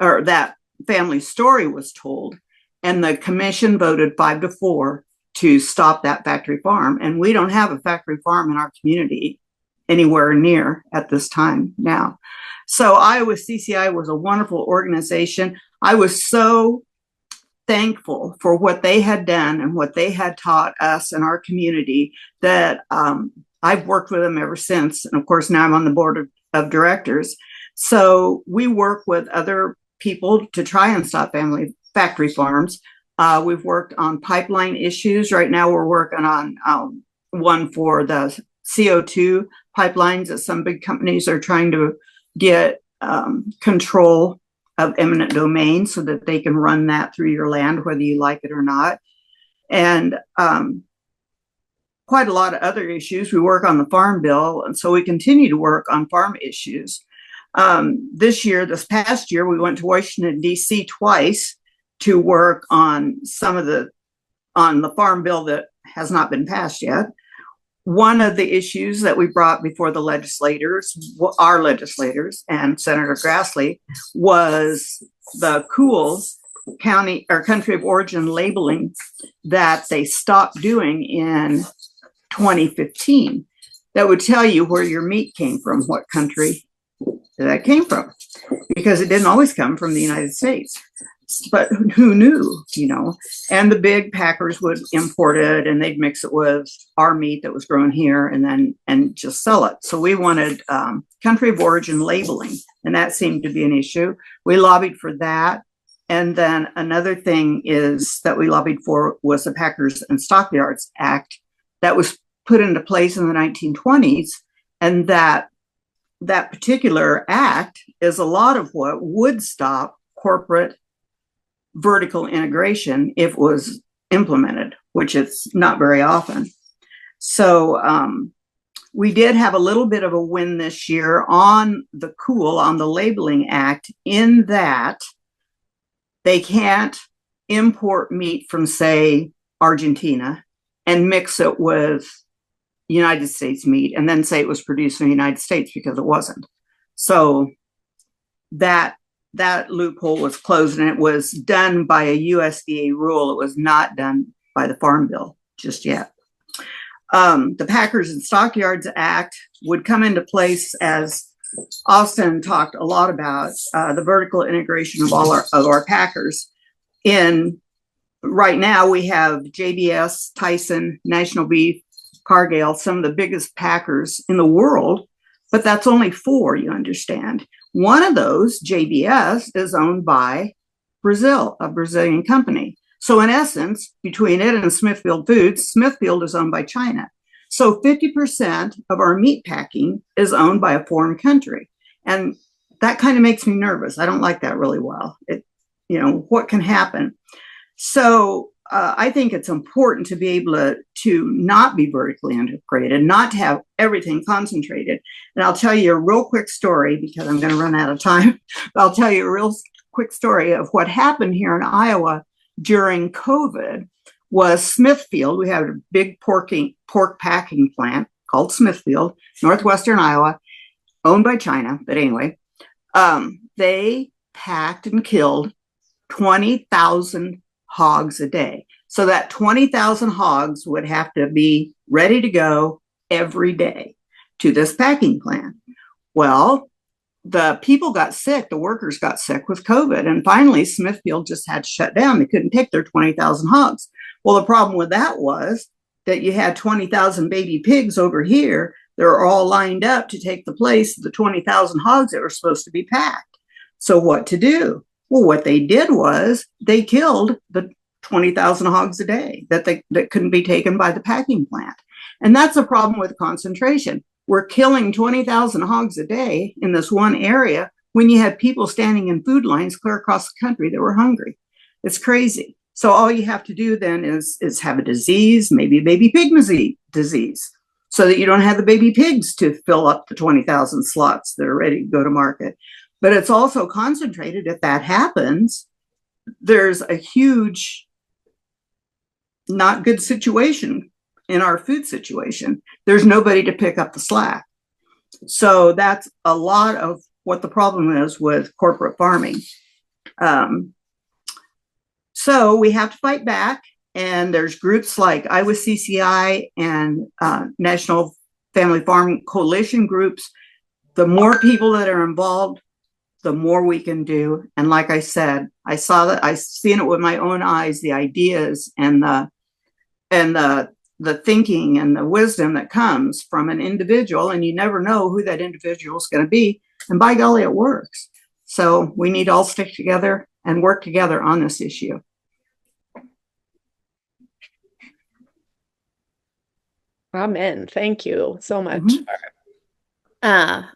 or that family story was told, and the commission voted 5-4 to stop that factory farm. And we don't have a factory farm in our community anywhere near at this time now. So Iowa CCI was a wonderful organization. I was so thankful for what they had done and what they had taught us in our community that I've worked with them ever since. And of course, now I'm on the board of directors. So we work with other people to try and stop factory farms. We've worked on pipeline issues. Right now, we're working on one for the CO2 pipelines that some big companies are trying to get control of eminent domain so that they can run that through your land, whether you like it or not. And quite a lot of other issues. We work on the farm bill, and so we continue to work on farm issues. This past year, we went to Washington, D.C. twice to work on on the farm bill that has not been passed yet. One of the issues that we brought before the our legislators and Senator Grassley, was the cool county or country of origin labeling that they stopped doing in 2015. That would tell you where your meat came from, what country that came from, because it didn't always come from the United States. But who knew, and the big packers would import it and they'd mix it with our meat that was grown here and just sell it. So we wanted country of origin labeling, and that seemed to be an issue. We lobbied for that. And then another thing that we lobbied for was the Packers and Stockyards Act that was put into place in the 1920s. And that particular act is a lot of what would stop corporate vertical integration if it was implemented, which it's not very often. So we did have a little bit of a win this year on the Labeling Act, in that they can't import meat from, say, Argentina and mix it with United States meat and then say it was produced in the United States, because it wasn't. So that loophole was closed, and it was done by a USDA rule. It was not done by the Farm Bill just yet. The Packers and Stockyards Act would come into place, as Austin talked a lot about, the vertical integration of all of our packers. Right now, we have JBS, Tyson, National Beef, Cargill, some of the biggest packers in the world, but that's only 4, you understand. One of those, JBS, is owned by Brazil, a Brazilian company. So in essence, between it and Smithfield Foods, Smithfield is owned by China. So 50% of our meat packing is owned by a foreign country. And that kind of makes me nervous. I don't like that really well. What can happen? So I think it's important to be able to not be vertically integrated, not to have everything concentrated. And I'll tell you a real quick story, because I'm going to run out of time. I'll tell you a real quick story of what happened here in Iowa during COVID. Was Smithfield. We have a big pork packing plant called Smithfield, northwestern Iowa, owned by China. But anyway, they packed and killed 20,000 hogs a day. So that 20,000 hogs would have to be ready to go every day to this packing plant. Well, the people got sick, the workers got sick with COVID, and finally Smithfield just had to shut down. They couldn't take their 20,000 hogs. Well, the problem with that was that you had 20,000 baby pigs over here. They're all lined up to take the place of the 20,000 hogs that were supposed to be packed. So what to do? Well, what they did was they killed the 20,000 hogs a day that couldn't be taken by the packing plant. And that's a problem with concentration. We're killing 20,000 hogs a day in this one area when you had people standing in food lines clear across the country that were hungry. It's crazy. So all you have to do then is have a disease, maybe a baby pig disease, so that you don't have the baby pigs to fill up the 20,000 slots that are ready to go to market. But it's also concentrated. If that happens, there's a huge, not good situation in our food situation. There's nobody to pick up the slack. So that's a lot of what the problem is with corporate farming. So we have to fight back. And there's groups like Iowa CCI and National Family Farming Coalition groups. The more people that are involved, the more we can do. And like I said, I've seen it with my own eyes, the ideas and the thinking and the wisdom that comes from an individual, and you never know who that individual is going to be. And by golly, it works. So we need to all stick together and work together on this issue. Amen. Thank you so much. Mhm.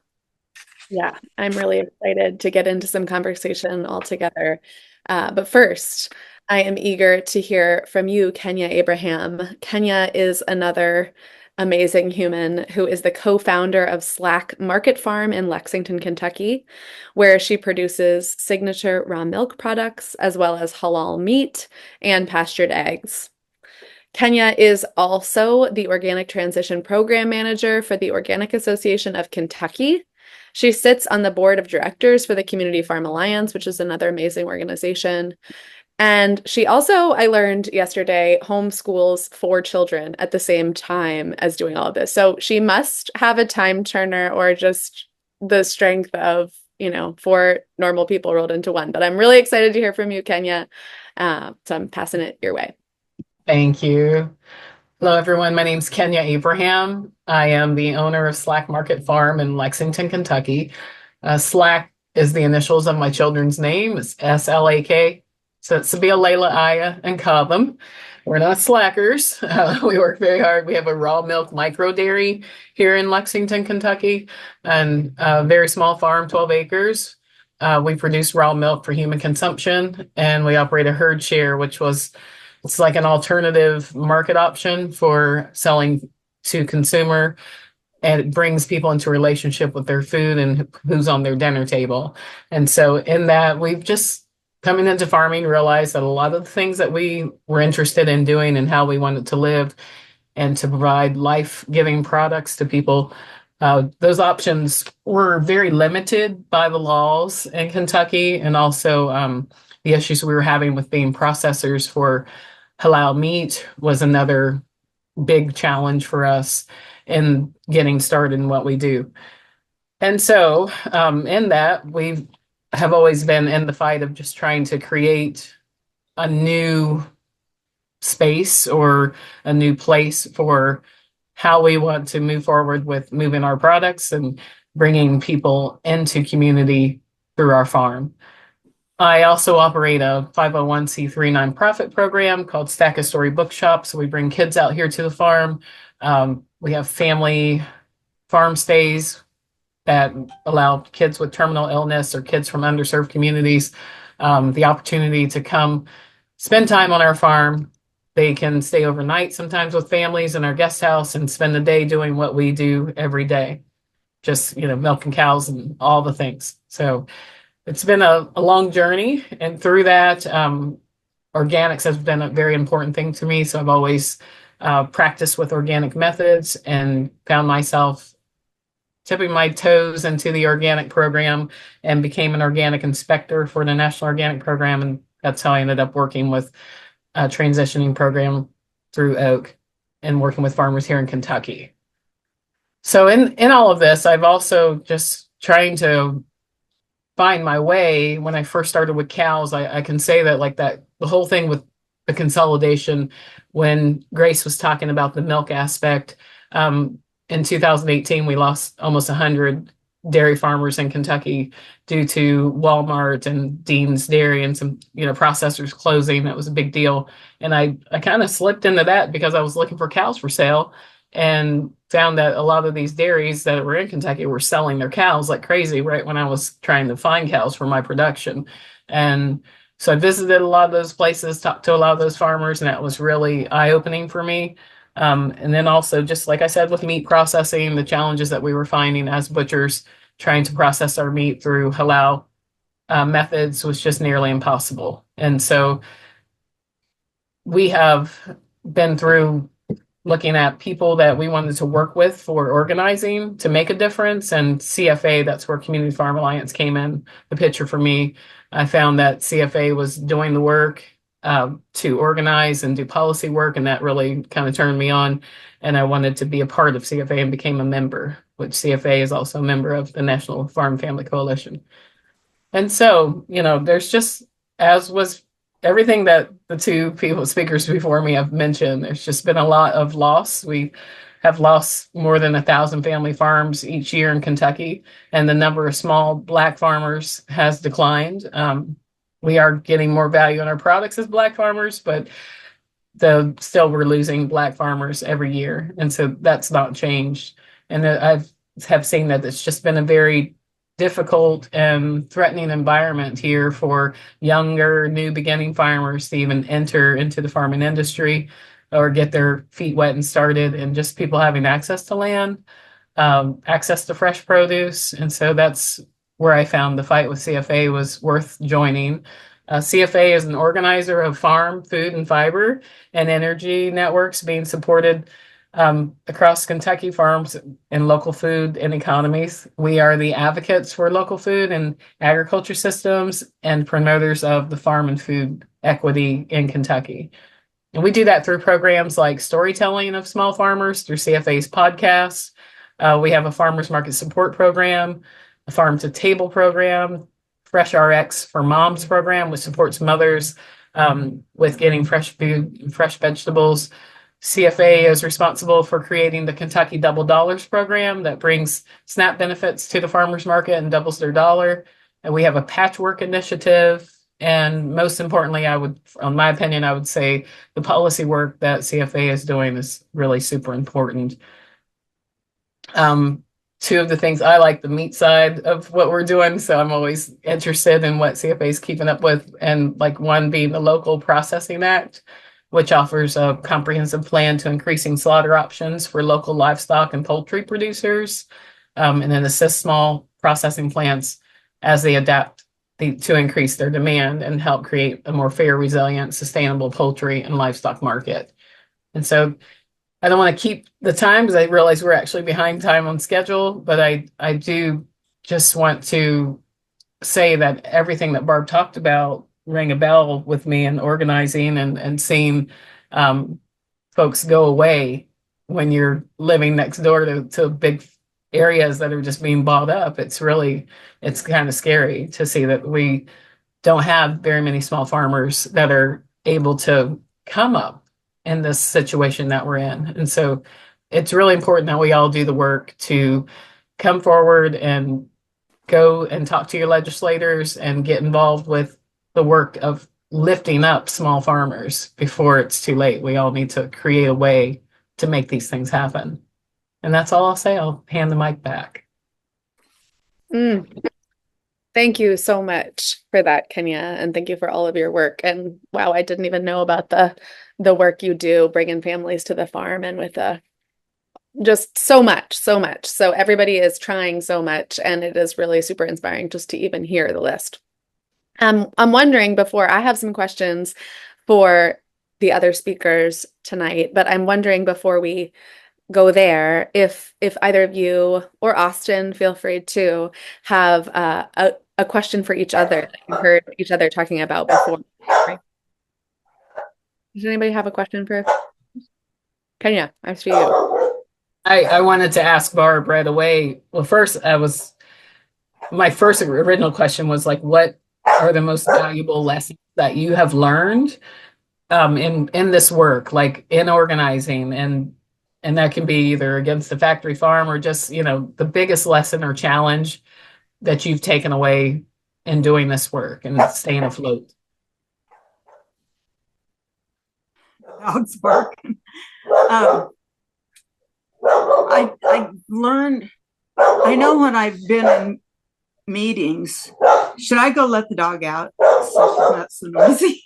Yeah, I'm really excited to get into some conversation all together. But first, I am eager to hear from you, Kenya Abraham. Kenya is another amazing human who is the co-founder of Slack Market Farm in Lexington, Kentucky, where she produces signature raw milk products as well as halal meat and pastured eggs. Kenya is also the Organic Transition Program Manager for the Organic Association of Kentucky. She sits on the board of directors for the Community Farm Alliance, which is another amazing organization. And she also, I learned yesterday, homeschools 4 children at the same time as doing all of this. So she must have a time turner or just the strength of, 4 normal people rolled into one. But I'm really excited to hear from you, Kenya. So I'm passing it your way. Thank you. Hello, everyone. My name is Kenya Abraham. I am the owner of Slack Market Farm in Lexington, Kentucky. Slack is the initials of my children's name. It's SLAK. So it's Sabia, Layla, Aya, and Cobham. We're not slackers. We work very hard. We have a raw milk micro dairy here in Lexington, Kentucky, and a very small farm, 12 acres. We produce raw milk for human consumption, and we operate a herd share, it's like an alternative market option for selling to consumer, and it brings people into a relationship with their food and who's on their dinner table. And so in that, we've just coming into farming realized that a lot of the things that we were interested in doing and how we wanted to live and to provide life-giving products to people, those options were very limited by the laws in Kentucky, and also the issues we were having with being processors for halal meat was another big challenge for us in getting started in what we do. And so in that, we have always been in the fight of just trying to create a new space or a new place for how we want to move forward with moving our products and bringing people into community through our farm. I also operate a 501c3 nonprofit program called Stack a Story Bookshop. So we bring kids out here to the farm. We have family farm stays that allow kids with terminal illness or kids from underserved communities the opportunity to come spend time on our farm. They can stay overnight sometimes with families in our guest house and spend the day doing what we do every day, just milking cows and all the things. So it's been a long journey, and through that, organics has been a very important thing to me. So I've always practiced with organic methods and found myself tipping my toes into the organic program and became an organic inspector for the National Organic Program. And that's how I ended up working with a transitioning program through Oak and working with farmers here in Kentucky. So in all of this, I've also just trying to find my way. When I first started with cows, I can say that the whole thing with the consolidation, when Grace was talking about the milk aspect, in 2018, we lost almost 100 dairy farmers in Kentucky due to Walmart and Dean's Dairy and some, processors closing. That was a big deal. And I kind of slipped into that because I was looking for cows for sale. and found that a lot of these dairies that were in Kentucky were selling their cows like crazy right when I was trying to find cows for my production. And so I visited a lot of those places, talked to a lot of those farmers, and that was really eye-opening for me. And then also, just like I said, with meat processing, the challenges that we were finding as butchers trying to process our meat through halal methods was just nearly impossible. And so we have been through looking at people that we wanted to work with for organizing to make a difference. And CFA, that's where Community Farm Alliance came in the picture for me. I found that CFA was doing the work to organize and do policy work, and that really kind of turned me on. And I wanted to be a part of CFA and became a member, which CFA is also a member of the National Farm Family Coalition. And so, there's just, as was everything that the two speakers before me have mentioned, there's just been a lot of loss. We have lost more than 1,000 family farms each year in Kentucky, and the number of small Black farmers has declined. We are getting more value in our products as Black farmers, but still we're losing Black farmers every year. And so that's not changed. And I have seen that it's just been a very difficult and threatening environment here for younger, new beginning farmers to even enter into the farming industry or get their feet wet and started, and just people having access to land, access to fresh produce. And so that's where I found the fight with CFA was worth joining. CFA is an organizer of farm, food, and fiber and energy networks being supported across Kentucky farms and local food and economies. We are the advocates for local food and agriculture systems and promoters of the farm and food equity in Kentucky. And we do that through programs like storytelling of small farmers through CFA's podcasts. We have a farmers market support program, a farm to table program, Fresh RX for Moms program, which supports mothers with getting fresh food and fresh vegetables. CFA is responsible for creating the Kentucky Double Dollars program that brings SNAP benefits to the farmers market and doubles their dollar. And we have a patchwork initiative. And most importantly, in my opinion, I would say the policy work that CFA is doing is really super important. Two of the things I like the meat side of what we're doing, so I'm always interested in what CFA is keeping up with, and like one being the Local Processing Act, which offers a comprehensive plan to increasing slaughter options for local livestock and poultry producers, and then assist small processing plants as they adapt to increase their demand and help create a more fair, resilient, sustainable poultry and livestock market. And so I don't want to keep the time because I realize we're actually behind time on schedule, but I do just want to say that everything that Barb talked about rang a bell with me in organizing and seeing folks go away when you're living next door to big areas that are just being bought up. It's kind of scary to see that we don't have very many small farmers that are able to come up in this situation that we're in. And so it's really important that we all do the work to come forward and go and talk to your legislators and get involved with the work of lifting up small farmers before it's too late. We all need to create a way to make these things happen. And that's all I'll say. I'll hand the mic back. Thank you so much for that, Kenya, and thank you for all of your work. And wow, I didn't even know about the work you do, bringing families to the farm, and with just so much. So everybody is trying so much, and it is really super inspiring just to even hear the list. I'm wondering, before I have some questions for the other speakers tonight, but I'm wondering before we go there, if either of you or Austin, feel free to have a question for each other that you heard each other talking about before. Does anybody have a question for Kenya? I see you. I wanted to ask Barb right away. Well, first, my first original question was like, what are the most valuable lessons that you have learned in this work, like in organizing, and that can be either against the factory farm or just, the biggest lesson or challenge that you've taken away in doing this work and staying afloat? Dogs barking. I learned, I know when I've been in meetings, should I go let the dog out so she's not so noisy?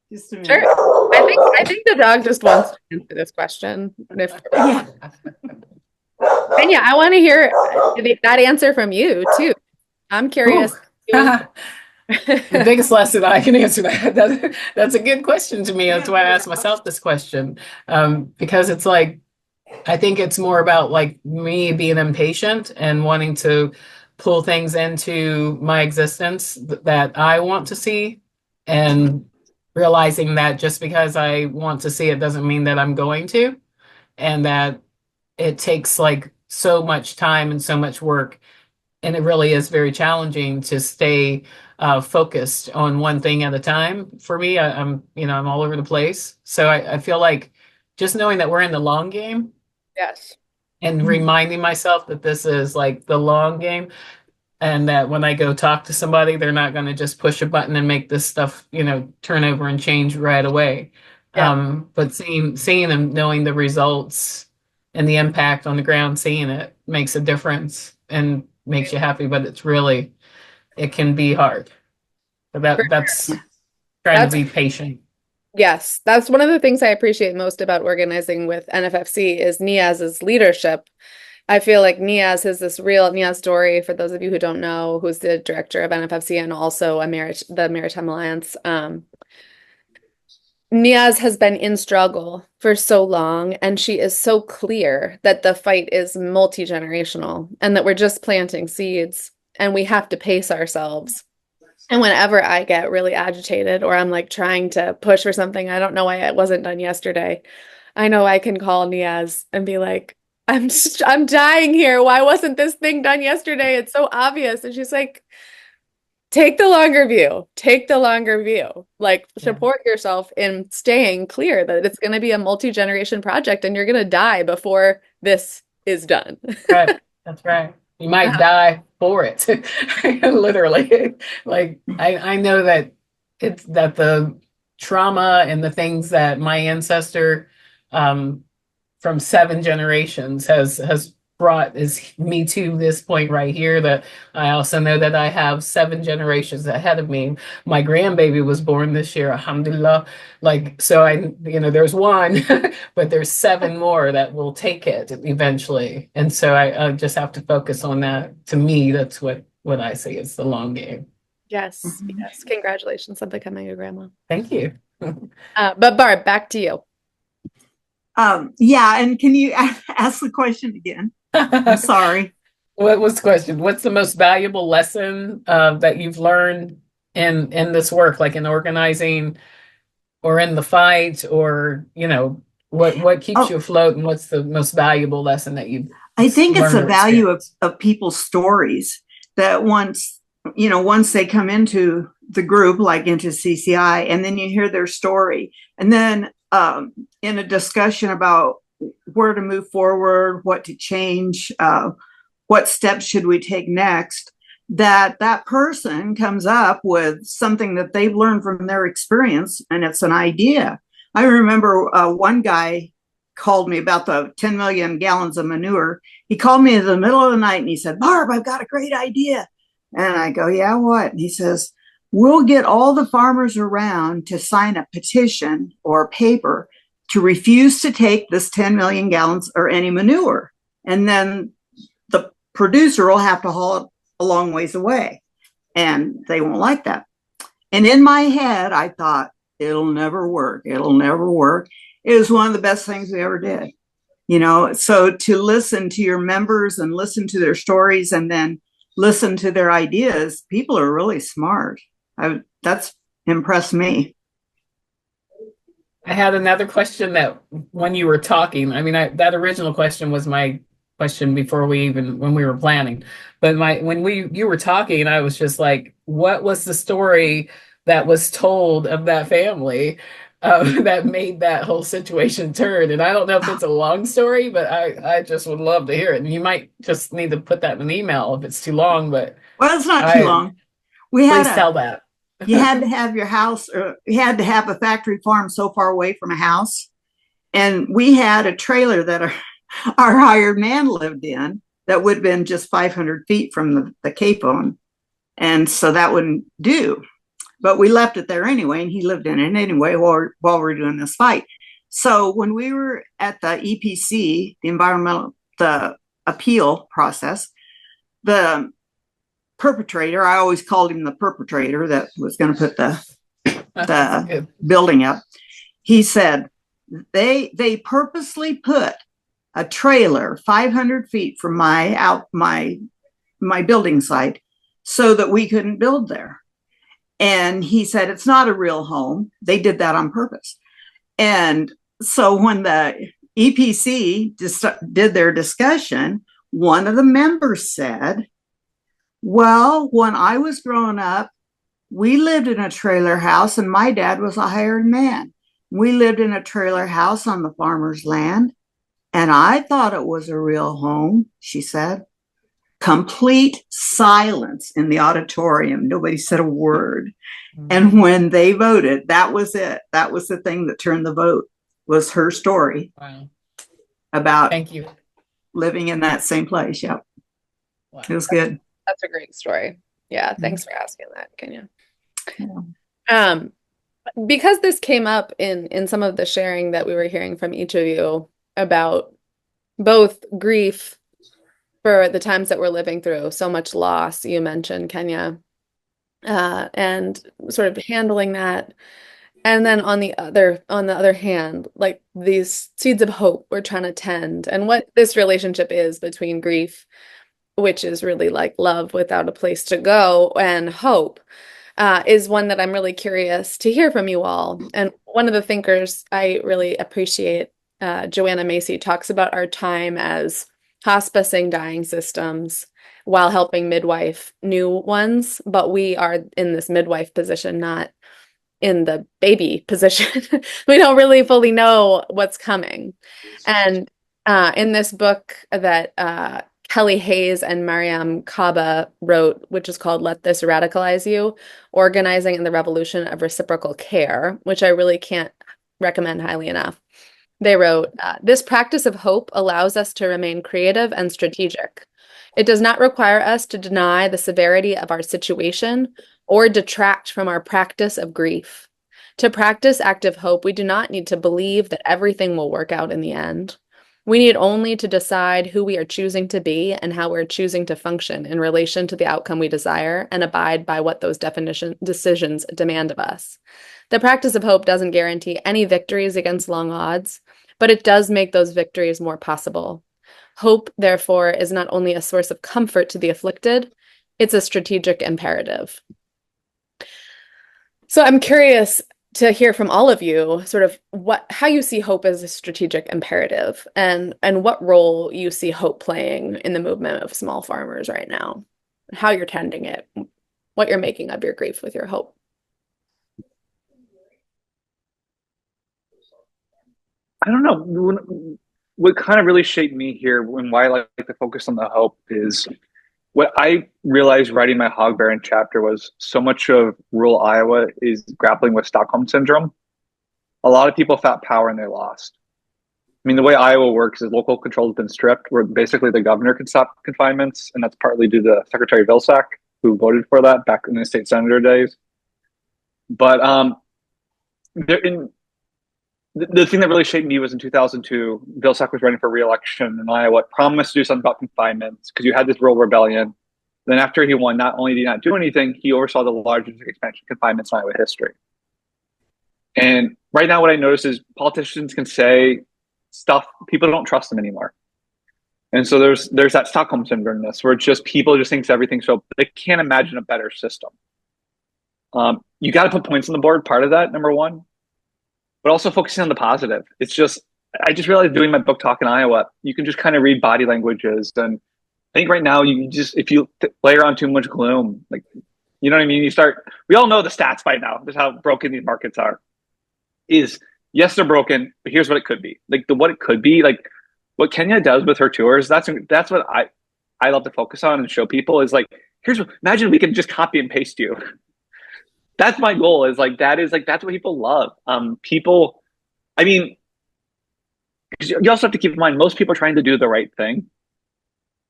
just a minute. Sure. I think the dog just wants to answer this question. Yeah. And yeah, I want to hear that answer from you too. I'm curious. The biggest lesson I can answer that's a good question to me. That's why I asked myself this question. Because it's like, I think it's more about like me being impatient and wanting to pull things into my existence that I want to see, and realizing that just because I want to see it doesn't mean that I'm going to, and that it takes like so much time and so much work. And it really is very challenging to stay focused on one thing at a time. For me, I'm all over the place. So I feel like just knowing that we're in the long game, Yes. and reminding myself that this is like the long game, and that when I go talk to somebody, they're not going to just push a button and make this stuff, turn over and change right away. Yeah. But seeing and knowing the results and the impact on the ground, seeing it makes a difference and makes you happy. But it can be hard. But that's trying to be patient. Yes, that's one of the things I appreciate most about organizing with NFFC is Niaz's leadership. I feel like Niaz has this real Niaz Story, for those of you who don't know, who's the director of NFFC and also the Maritime Alliance. Niaz has been in struggle for so long, and she is so clear that the fight is multi-generational and that we're just planting seeds and we have to pace ourselves. And whenever I get really agitated or I'm like trying to push for something, I don't know why it wasn't done yesterday, I know I can call Niaz and be like, I'm dying here. Why wasn't this thing done yesterday? It's so obvious. And she's like, take the longer view. Take the longer view. Like, support yourself in staying clear that it's going to be a multi-generation project and you're going to die before this is done. Right. That's right. You might die for it. Literally. Like, I know that it's that the trauma and the things that my ancestor from 7 generations has brought me to this point right here, that I also know that I have 7 generations ahead of me. My grandbaby was born this year, alhamdulillah. Like, so there's one, but there's 7 more that will take it eventually. And so I just have to focus on that. To me, that's what I see as the long game. Yes. Yes. Congratulations on becoming a grandma. Thank you. But Barb, back to you. Yeah, and can you ask the question again? I'm sorry. What was the question? What's the most valuable lesson that you've learned in this work, like in organizing or in the fight, or what keeps you afloat, and what's the most valuable lesson that you? I think it's the value of people's stories, that once they come into the group, like into CCI, and then you hear their story, and then in a discussion about where to move forward, what to change, what steps should we take next, that person comes up with something that they've learned from their experience, and it's an idea. I remember one guy called me about the 10 million gallons of manure. He called me in the middle of the night and he said, Barb, I've got a great idea. And I go, yeah, what? And he says, we'll get all the farmers around to sign a petition or a paper to refuse to take this 10 million gallons or any manure. And then the producer will have to haul it a long ways away. And they won't like that. And in my head, I thought, it'll never work. It'll never work. It was one of the best things we ever did. So to listen to your members and listen to their stories and then listen to their ideas, people are really smart. That's impressed me. I had another question that when you were talking, that original question was my question before when we were planning. But you were talking, I was just like, what was the story that was told of that family that made that whole situation turn? And I don't know if it's a long story, but I just would love to hear it. And you might just need to put that in an email if it's too long. But well, it's not too long. Please tell that. You had to have your house, or you had to have a factory farm so far away from a house. And we had a trailer that our hired man lived in that would have been just 500 feet from the Cape on. And so that wouldn't do. But we left it there anyway, and he lived in it anyway while we're doing this fight. So when we were at the EPC, the appeal process, the perpetrator, I always called him the perpetrator that was going to put the building up. He said they purposely put a trailer 500 feet from my building site so that we couldn't build there. And he said, it's not a real home. They did that on purpose. And so when the EPC did their discussion, one of the members said, well, when I was growing up, we lived in a trailer house and my dad was a hired man. We lived in a trailer house on the farmer's land, and I thought it was a real home, she said. Complete silence in the auditorium. Nobody said a word. Mm-hmm. And when they voted, that was it. That was the thing that turned the vote, was her story. Wow. About Thank you. Living in that same place. Yep. Wow. It was good. That's a great story. Yeah. Thanks for asking that, Kenya. Yeah. Because this came up in some of the sharing that we were hearing from each of you about both grief for the times that we're living through, so much loss, you mentioned, Kenya, and sort of handling that. And then on the other hand, like these seeds of hope we're trying to tend, and what this relationship is between grief, which is really like love without a place to go, and hope, is one that I'm really curious to hear from you all. And one of the thinkers I really appreciate, Joanna Macy, talks about our time as hospicing dying systems while helping midwife new ones, but we are in this midwife position, not in the baby position. We don't really fully know what's coming. And in this book that Kelly Hayes and Mariam Kaba wrote, which is called Let This Radicalize You, Organizing in the Revolution of Reciprocal Care, which I really can't recommend highly enough. They wrote, this practice of hope allows us to remain creative and strategic. It does not require us to deny the severity of our situation or detract from our practice of grief. To practice active hope, we do not need to believe that everything will work out in the end. We need only to decide who we are choosing to be and how we're choosing to function in relation to the outcome we desire and abide by what those decisions demand of us. The practice of hope doesn't guarantee any victories against long odds, but it does make those victories more possible. Hope, therefore, is not only a source of comfort to the afflicted, it's a strategic imperative. So I'm curious to hear from all of you sort of how you see hope as a strategic imperative, and what role you see hope playing in the movement of small farmers right now, how you're tending it, what you're making of your grief with your hope. I don't know. What kind of really shaped me here and why I like to focus on the hope is what I realized writing my Hog Baron chapter was so much of rural Iowa is grappling with Stockholm syndrome. A lot of people felt power and they lost. I mean, the way Iowa works is local control has been stripped, where basically the governor can stop confinements, and that's partly due to Secretary Vilsack, who voted for that back in the state senator days. But the thing that really shaped me was in 2002, Vilsack was running for re-election in Iowa, promised to do something about confinements because you had this rural rebellion. Then after he won, not only did he not do anything, he oversaw the largest expansion of confinements in Iowa history. And right now what I notice is politicians can say stuff, people don't trust them anymore. And so there's that Stockholm syndrome where it's just people just think everything's so, they can't imagine a better system. You got to put points on the board, part of that, number one. But also focusing on the positive. It's just, I just realized doing my book talk in Iowa, you can just kind of read body languages. And I think right now, you just, if you layer on too much gloom, like, you know what I mean? We all know the stats by now, just how broken these markets are. Yes, they're broken, but here's what it could be. Like what it could be, like what Kenya does with her tours, that's what I love to focus on and show people is like, imagine we can just copy and paste you. That's my goal, that's what people love. I mean, because you also have to keep in mind most people are trying to do the right thing.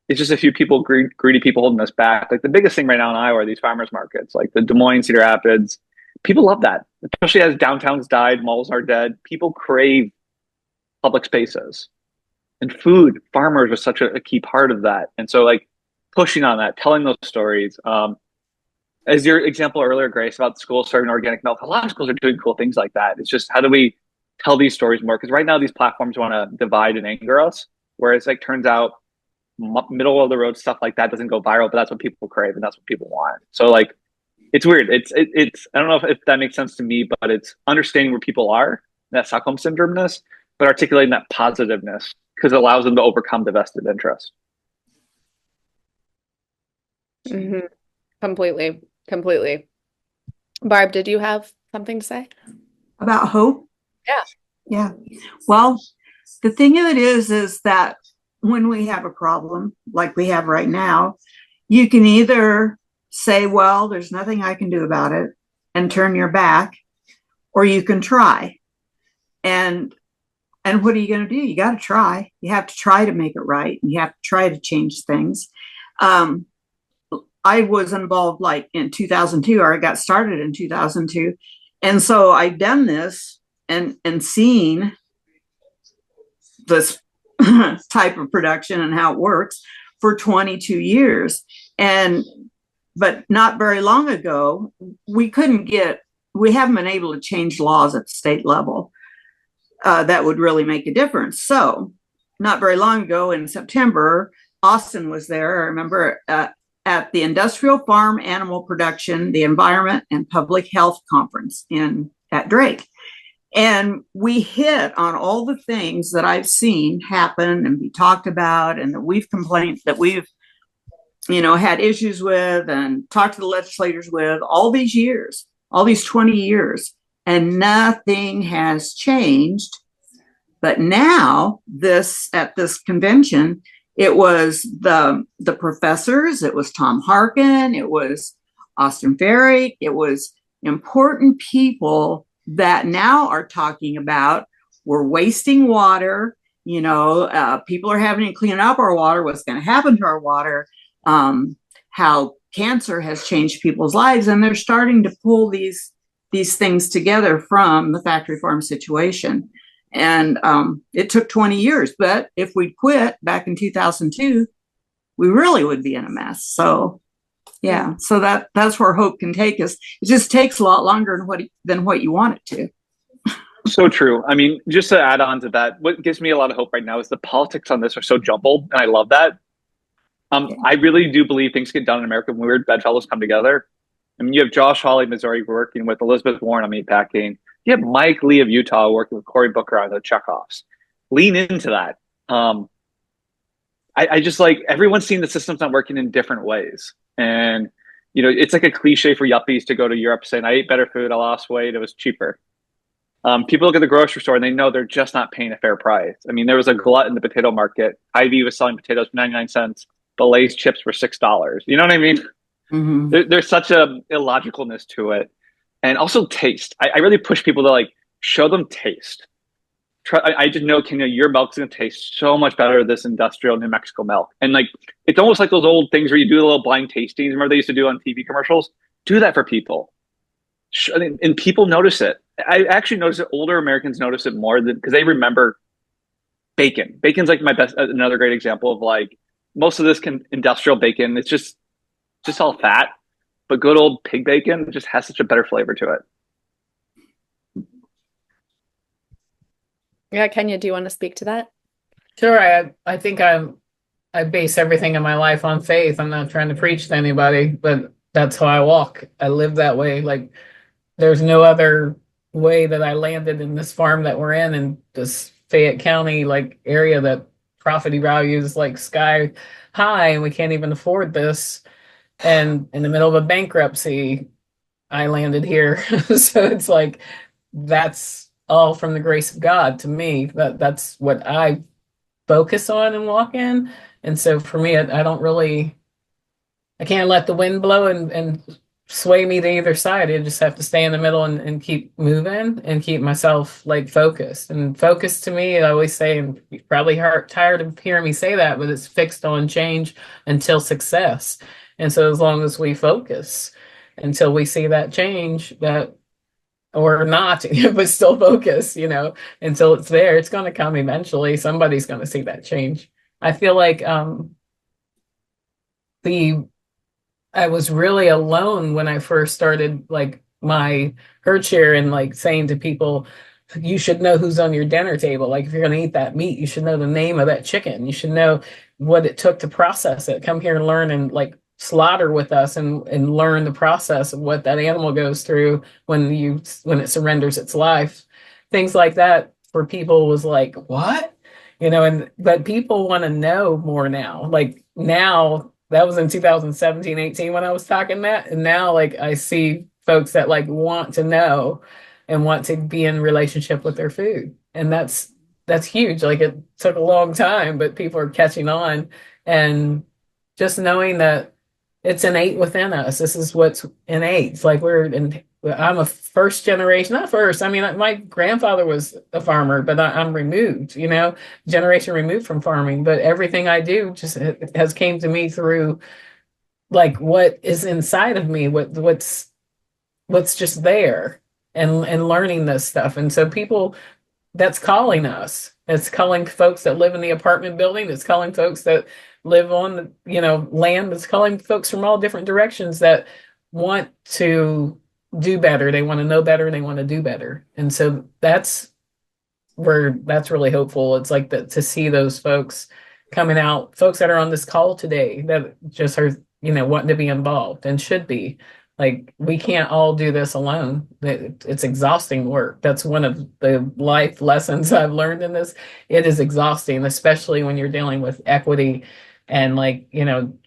It's just a few people, greedy people holding us back. Like the biggest thing right now in Iowa are these farmers markets, like the Des Moines, Cedar Rapids. People love that, especially as downtowns died, malls are dead. People crave public spaces and food. Farmers are such a key part of that. And so like pushing on that, telling those stories. As your example earlier, Grace, about schools serving organic milk, a lot of schools are doing cool things like that. It's just how do we tell these stories more? Because right now these platforms want to divide and anger us, whereas like turns out middle of the road stuff like that doesn't go viral, but that's what people crave and that's what people want. So like it's weird. It's I don't know if that makes sense to me, but it's understanding where people are, that Stockholm syndromeness, but articulating that positiveness because it allows them to overcome the vested interest. Mm-hmm. Completely. Completely. Barb, did you have something to say? About hope? Yeah. Yeah. Well, the thing of it is that when we have a problem like we have right now, you can either say, well, there's nothing I can do about it and turn your back, or you can try. And what are you going to do? You got to try. You have to try to make it right. You have to try to change things. I was involved like in 2002, or I got started in 2002. And so I've done this and seen this type of production and how it works for 22 years. But not very long ago, we haven't been able to change laws at the state level that would really make a difference. So not very long ago in September, Austin was there. I remember at the Industrial Farm Animal Production, the Environment and Public Health Conference at Drake. And we hit on all the things that I've seen happen and be talked about and that we've complained, that we've, had issues with and talked to the legislators with all these years, all these 20 years, and nothing has changed. But now at this convention, it was the professors, it was Tom Harkin, it was Austin Frerick, it was important people that now are talking about we're wasting water, people are having to clean up our water, what's going to happen to our water, how cancer has changed people's lives, and they're starting to pull these things together from the factory farm situation. And it took 20 years, but if we'd quit back in 2002, we really would be in a mess. So yeah, so that's where hope can take us. It just takes a lot longer than what you want it to. So true. I mean, just to add on to that, what gives me a lot of hope right now is the politics on this are so jumbled, and I love that. I really do believe things get done in America when weird bedfellows come together. I mean, you have Josh Hawley, Missouri, working with Elizabeth Warren on meatpacking. You have Mike Lee of Utah working with Cory Booker on the checkoffs. Lean into that. I just like everyone's seeing the system's not working in different ways. And, it's like a cliche for yuppies to go to Europe saying, I ate better food, I lost weight, it was cheaper. People look at the grocery store and they know they're just not paying a fair price. I mean, there was a glut in the potato market. Hy-Vee was selling potatoes for 99 cents, but Lay's chips were $6. You know what I mean? Mm-hmm. There's such a illogicalness to it. And also taste. I really push people to like show them taste. I just know, Kenya, your milk's going to taste so much better than this industrial New Mexico milk. And like, it's almost like those old things where you do the little blind tastings. Remember they used to do on TV commercials? Do that for people. And people notice it. I actually notice that older Americans notice it more because they remember bacon. Bacon's like another great example of like most of this industrial bacon. It's just all fat, but good old pig bacon just has such a better flavor to it. Yeah, Kenya, do you want to speak to that? Sure. I think I base everything in my life on faith. I'm not trying to preach to anybody, but that's how I walk. I live that way. Like there's no other way that I landed in this farm that we're in this Fayette County like area that property value is like sky high and we can't even afford this. And in the middle of a bankruptcy, I landed here. So it's like that's all from the grace of God to me. That's what I focus on and walk in. And so for me, I can't let the wind blow and sway me to either side. I just have to stay in the middle and keep moving and keep myself like focused. And focus to me, I always say, and you're probably tired of hearing me say that, but it's fixed on change until success. And so as long as we focus until we see that change, that or not, but still focus, until it's there, it's going to come eventually. Somebody's going to see that change. I feel like the I was really alone when I first started like my herd share and like saying to people, you should know who's on your dinner table. Like if you're going to eat that meat, you should know the name of that chicken. You should know what it took to process it. Come here and learn and like slaughter with us and learn the process of what that animal goes through when it surrenders its life. Things like that for people was like, what? But people want to know more now. Like now, that was in 2017, 18 when I was talking that. And now like I see folks that like want to know and want to be in relationship with their food. And that's huge. Like it took a long time, but people are catching on and just knowing that it's innate within us. This is what's innate. It's like I'm a first generation, not first. I mean, my grandfather was a farmer, but I'm removed, generation removed from farming. But everything I do just has came to me through like what is inside of me, what's just there and learning this stuff. And so people that's calling us. It's calling folks that live in the apartment building. It's calling folks that live on the, land. It's calling folks from all different directions that want to do better. They want to know better and they want to do better. And so that's really hopeful. It's like that to see those folks coming out, folks that are on this call today that just are, wanting to be involved and should be. Like we can't all do this alone. It's exhausting work. That's one of the life lessons I've learned in this. It is exhausting, especially when you're dealing with equity and like,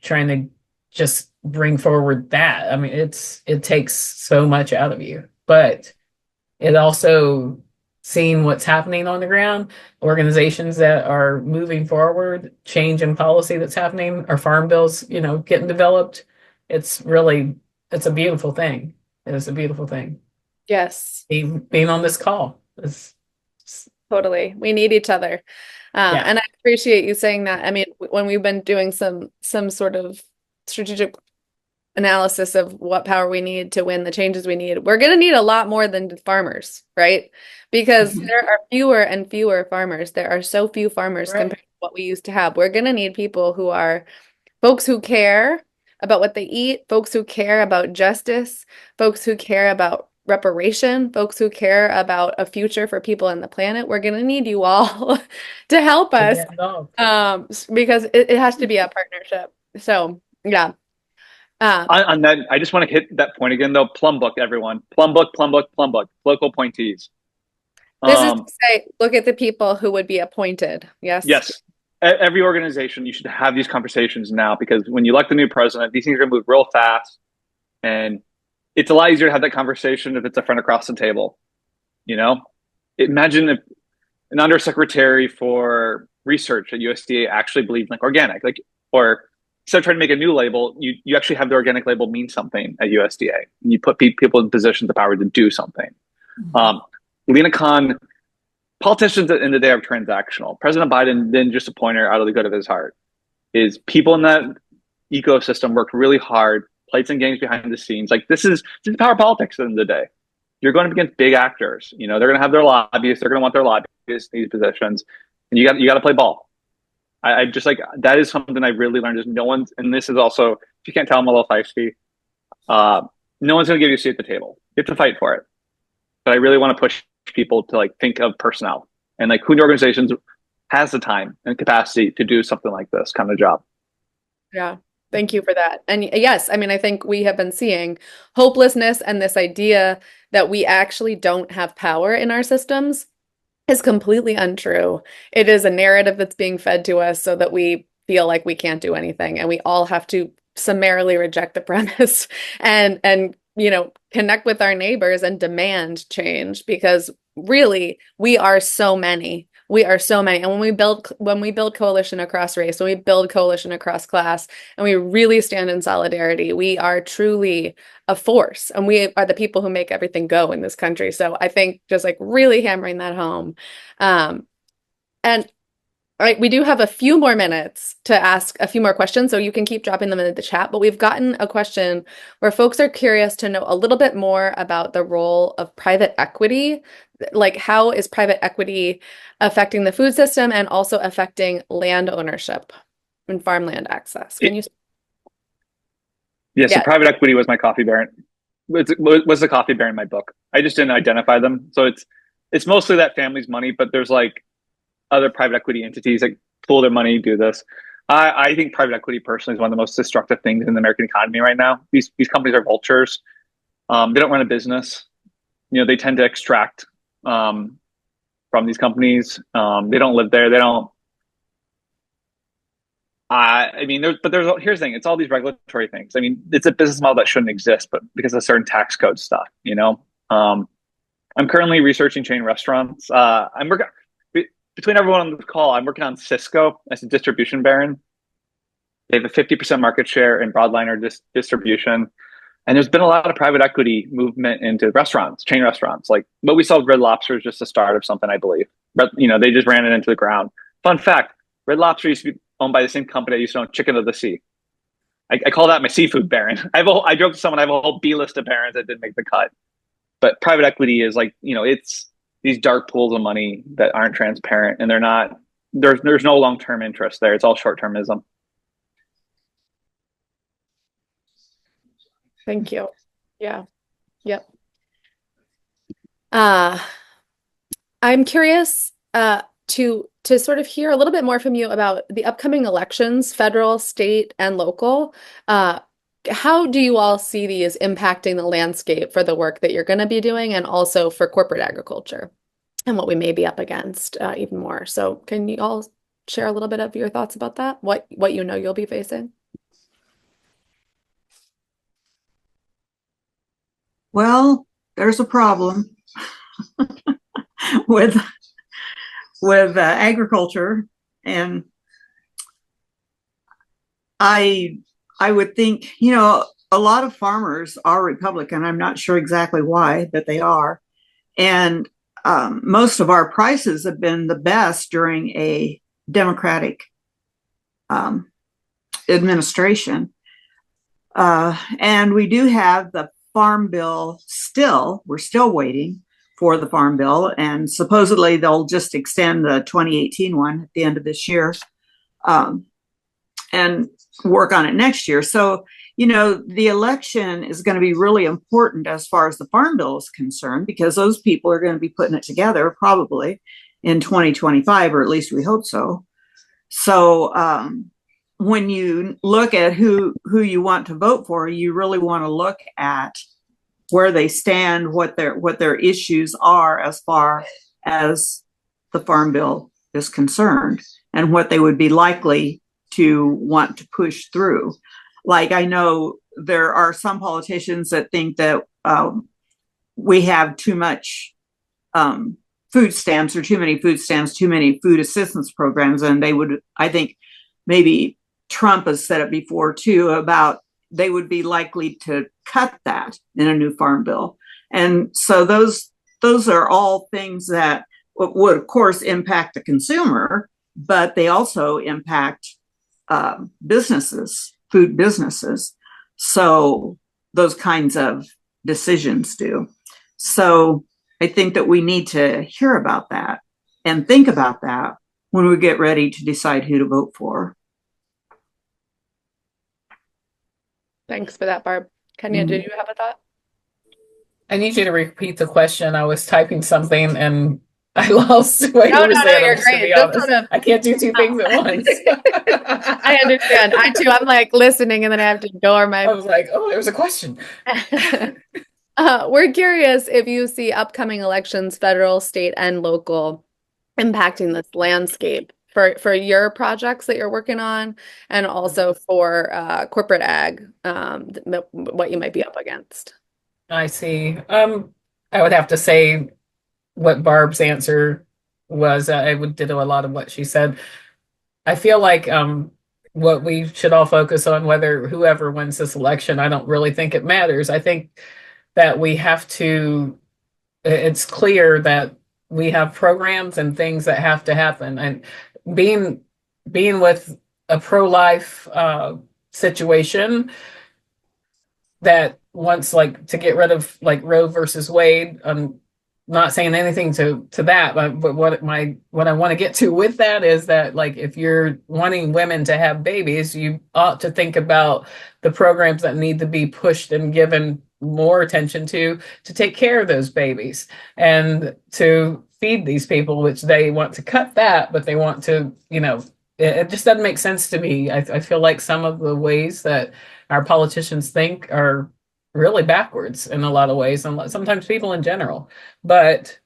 trying to just bring forward that. I mean, it takes so much out of you, but it also seeing what's happening on the ground, organizations that are moving forward, change in policy that's happening, our farm bills, getting developed. It's a beautiful thing. It is a beautiful thing. Yes. Being on this call is totally. We need each other. Yeah. And I appreciate you saying that. I mean, when we've been doing some sort of strategic analysis of what power we need to win the changes we need, we're going to need a lot more than farmers, right? Because there are fewer and fewer farmers. There are so few farmers Right. compared to what we used to have. We're going to need people who are folks who care about what they eat, folks who care about justice, folks who care about reparation, folks who care about a future for people on the planet. We're going to need you all to help us, because it has to be a partnership. So, yeah. On that, I just want to hit that point again, though. Plum book, everyone. Plum book, plum book, plum book. Local appointees. This is to say, look at the people who would be appointed. Yes. Yes. Every organization, you should have these conversations now, because when you elect a new president, these things are going to move real fast. And it's a lot easier to have that conversation if it's a friend across the table. Imagine if an undersecretary for research at USDA actually believed like organic, or instead of trying to make a new label, you actually have the organic label mean something at USDA. And you put people in positions of power to do something. Lena Khan, politicians in the day are transactional. President Biden didn't just appoint her out of the good of his heart. Is people in that ecosystem worked really hard, played some games behind the scenes. Like this is power politics at the end of the day. You're going up against big actors. They're going to have their lobbyists. They're going to want their lobbyists in these positions, and you got to play ball. I just like that is something I really learned. Is no one's, and this is also, if you can't tell, I'm a little feisty. No one's going to give you a seat at the table. You have to fight for it. But I really want to push people to like think of personnel and like who in the organizations has the time and capacity to do something like this kind of job. Yeah. Thank you for that. And yes, I mean, I think we have been seeing hopelessness and this idea that we actually don't have power in our systems is completely untrue. It is a narrative that's being fed to us so that we feel like we can't do anything, and we all have to summarily reject the premise and connect with our neighbors and demand change, because really we are so many. We are so many. And when we build coalition across race, when we build coalition across class, and we really stand in solidarity, we are truly a force. And we are the people who make everything go in this country. So I think just like really hammering that home. And all right, we do have a few more minutes to ask a few more questions, so you can keep dropping them into the chat. But we've gotten a question where folks are curious to know a little bit more about the role of private equity. Like, how is private equity affecting the food system and also affecting land ownership and farmland access? Can you? Yeah, so Yeah. private equity was my coffee bear. Was the coffee bear in my book. I just didn't identify them. So it's mostly that family's money, but there's like other private equity entities that pool their money, do this. I think private equity personally is one of the most destructive things in the American economy right now. These companies are vultures. They don't run a business. They tend to extract from these companies. They don't live there. They don't. I mean, here's the thing. It's all these regulatory things. I mean, it's a business model that shouldn't exist, but because of certain tax code stuff, I'm currently researching chain restaurants. I'm working between everyone on the call. I'm working on Cisco as a distribution baron. They have a 50% market share in broadliner distribution, and there's been a lot of private equity movement into restaurants, chain restaurants. Like what we saw with Red Lobster is just the start of something, I believe. But they just ran it into the ground. Fun fact: Red Lobster used to be owned by the same company that used to own Chicken of the Sea. I call that my seafood baron. I joke to someone I have a whole B list of barons that didn't make the cut. But private equity is like, it's these dark pools of money that aren't transparent, and they're not. There's no long term interest there. It's all short termism. Thank you. Yeah. Yep. I'm curious to sort of hear a little bit more from you about the upcoming elections, federal, state, and local. How do you all see these impacting the landscape for the work that you're going to be doing, and also for corporate agriculture and what we may be up against even more? So can you all share a little bit of your thoughts about that? What you'll be facing? Well, there's a problem with agriculture, and I would think, a lot of farmers are Republican. I'm not sure exactly why, but they are. And most of our prices have been the best during a Democratic administration. And we do have the Farm Bill still. We're still waiting for the Farm Bill. And supposedly they'll just extend the 2018 one at the end of this year and work on it next year. So, the election is going to be really important as far as the Farm Bill is concerned, because those people are going to be putting it together probably in 2025, or at least we hope so. So when you look at who you want to vote for, you really want to look at where they stand, what their issues are as far as the Farm Bill is concerned, and what they would be likely to want to push through. Like, I know there are some politicians that think that we have too much food stamps, or too many food stamps, too many food assistance programs. And I think maybe Trump has said it before too, about they would be likely to cut that in a new Farm Bill. And so those are all things that would, of course, impact the consumer, but they also impact businesses, food businesses. So those kinds of decisions do. So I think that we need to hear about that and think about that when we get ready to decide who to vote for. Thanks for that, Barb. Kenya, did you have a thought? I need you to repeat the question. I was typing something and I lost what you were saying. You're great. I can't do two things at once. I understand. I too. I'm like listening, and then I have to ignore my. I was like, oh, there was a question. We're curious if you see upcoming elections, federal, state, and local, impacting this landscape for your projects that you're working on, and also for corporate ag, what you might be up against. I see. I would have to say what Barb's answer was I would ditto a lot of what she said. I feel like what we should all focus on, whether whoever wins this election, I don't really think it matters. I think that we have to, it's clear that we have programs and things that have to happen. And being with a pro-life situation that wants like to get rid of like Roe versus Wade, not saying anything to that, but what I want to get to with that is that like if you're wanting women to have babies, you ought to think about the programs that need to be pushed and given more attention to take care of those babies and to feed these people, which they want to cut that, but they want to, it just doesn't make sense to me. I feel like some of the ways that our politicians think are really backwards in a lot of ways, and sometimes people in general. But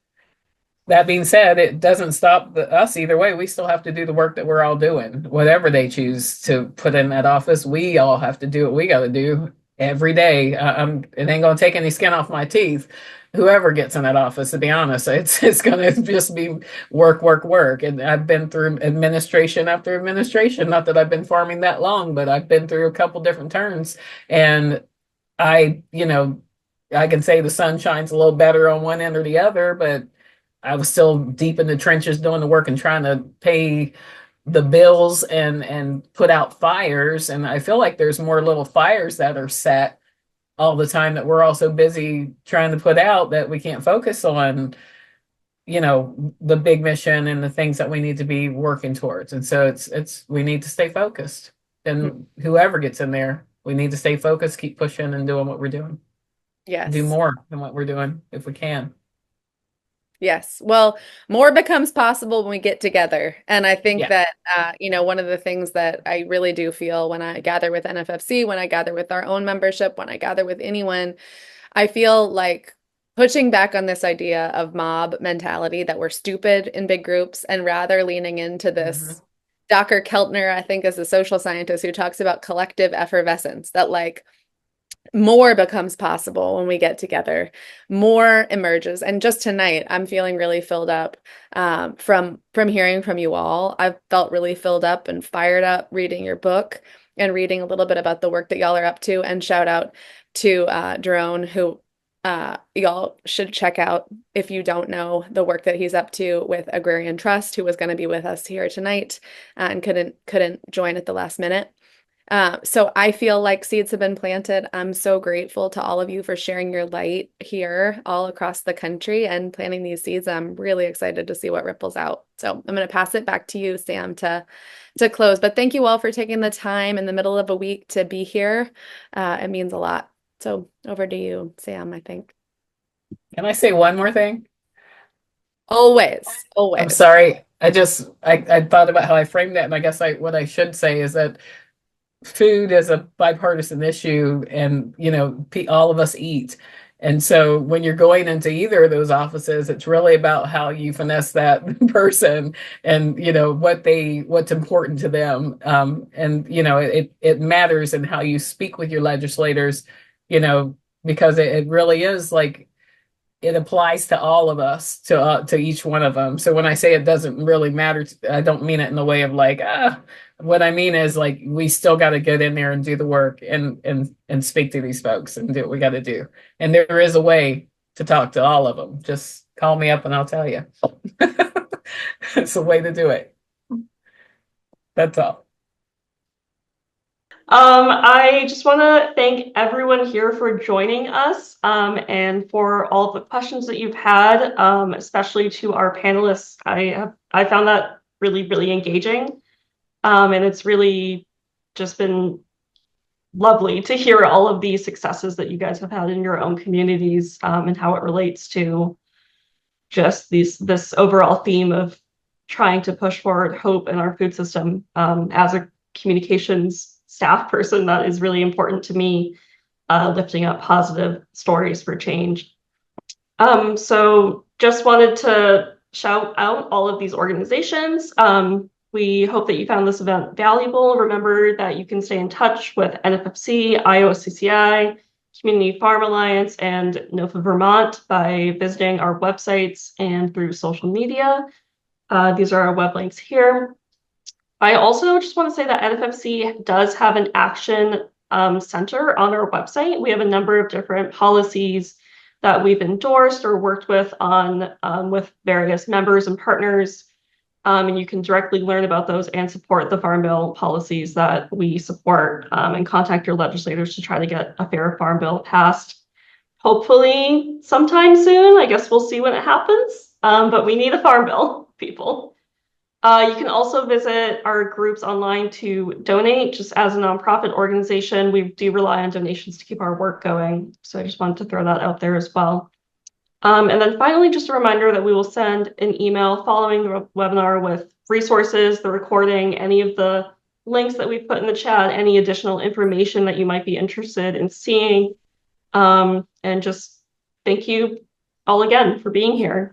that being said, it doesn't stop us either way. We still have to do the work that we're all doing. Whatever they choose to put in that office, we all have to do what we got to do every day. It ain't going to take any skin off my teeth. Whoever gets in that office, to be honest, it's going to just be work, work, work. And I've been through administration after administration. Not that I've been farming that long, but I've been through a couple different turns. And I can say the sun shines a little better on one end or the other, but I was still deep in the trenches doing the work and trying to pay the bills and put out fires. And I feel like there's more little fires that are set all the time that we're also busy trying to put out that we can't focus on, the big mission and the things that we need to be working towards. And so we need to stay focused. And whoever gets in there, we need to stay focused, keep pushing and doing what we're doing. Yes. Do more than what we're doing if we can. Yes. Well, more becomes possible when we get together. And I think that, one of the things that I really do feel when I gather with NFFC, when I gather with our own membership, when I gather with anyone, I feel like pushing back on this idea of mob mentality that we're stupid in big groups and rather leaning into this. Dr. Keltner, I think, is a social scientist who talks about collective effervescence, that like more becomes possible when we get together, more emerges. And just tonight, I'm feeling really filled up from hearing from you all. I've felt really filled up and fired up reading your book and reading a little bit about the work that y'all are up to. And shout out to Drone, who y'all should check out if you don't know the work that he's up to with Agrarian Trust, who was going to be with us here tonight and couldn't join at the last minute. So I feel like seeds have been planted. I'm so grateful to all of you for sharing your light here all across the country and planting these seeds. I'm really excited to see what ripples out. So I'm going to pass it back to you, Sam, to close. But thank you all for taking the time in the middle of a week to be here. It means a lot. So over to you, Sam, I think. Can I say one more thing? Always. I'm sorry. I thought about how I framed that, and I guess what I should say is that food is a bipartisan issue, and all of us eat. And so when you're going into either of those offices, it's really about how you finesse that person and what's important to them. And it matters in how you speak with your legislators, because it really is like it applies to all of us, to each one of them. So when I say it doesn't really matter, I don't mean it in the way of like, what I mean is like, we still got to get in there and do the work and speak to these folks and do what we got to do. And there is a way to talk to all of them. Just call me up and I'll tell you. It's a way to do it. That's all. I just want to thank everyone here for joining us and for all the questions that you've had, especially to our panelists. I found that really, really engaging. And it's really just been lovely to hear all of these successes that you guys have had in your own communities and how it relates to just this overall theme of trying to push forward hope in our food system. As a communications staff person, that is really important to me, lifting up positive stories for change. So just wanted to shout out all of these organizations. We hope that you found this event valuable. Remember that you can stay in touch with NFFC, Iowa CCI, Community Farm Alliance, and NOFA Vermont by visiting our websites and through social media. These are our web links here. I also just want to say that NFFC does have an action center on our website. We have a number of different policies that we've endorsed or worked with on with various members and partners. And you can directly learn about those and support the Farm Bill policies that we support, and contact your legislators to try to get a fair Farm Bill passed. Hopefully sometime soon. I guess we'll see when it happens. But we need a Farm Bill, people. You can also visit our groups online to donate. Just as a nonprofit organization, we do rely on donations to keep our work going. So I just wanted to throw that out there as well. And then finally, just a reminder that we will send an email following the webinar with resources, the recording, any of the links that we've put in the chat, any additional information that you might be interested in seeing. And just thank you all again for being here.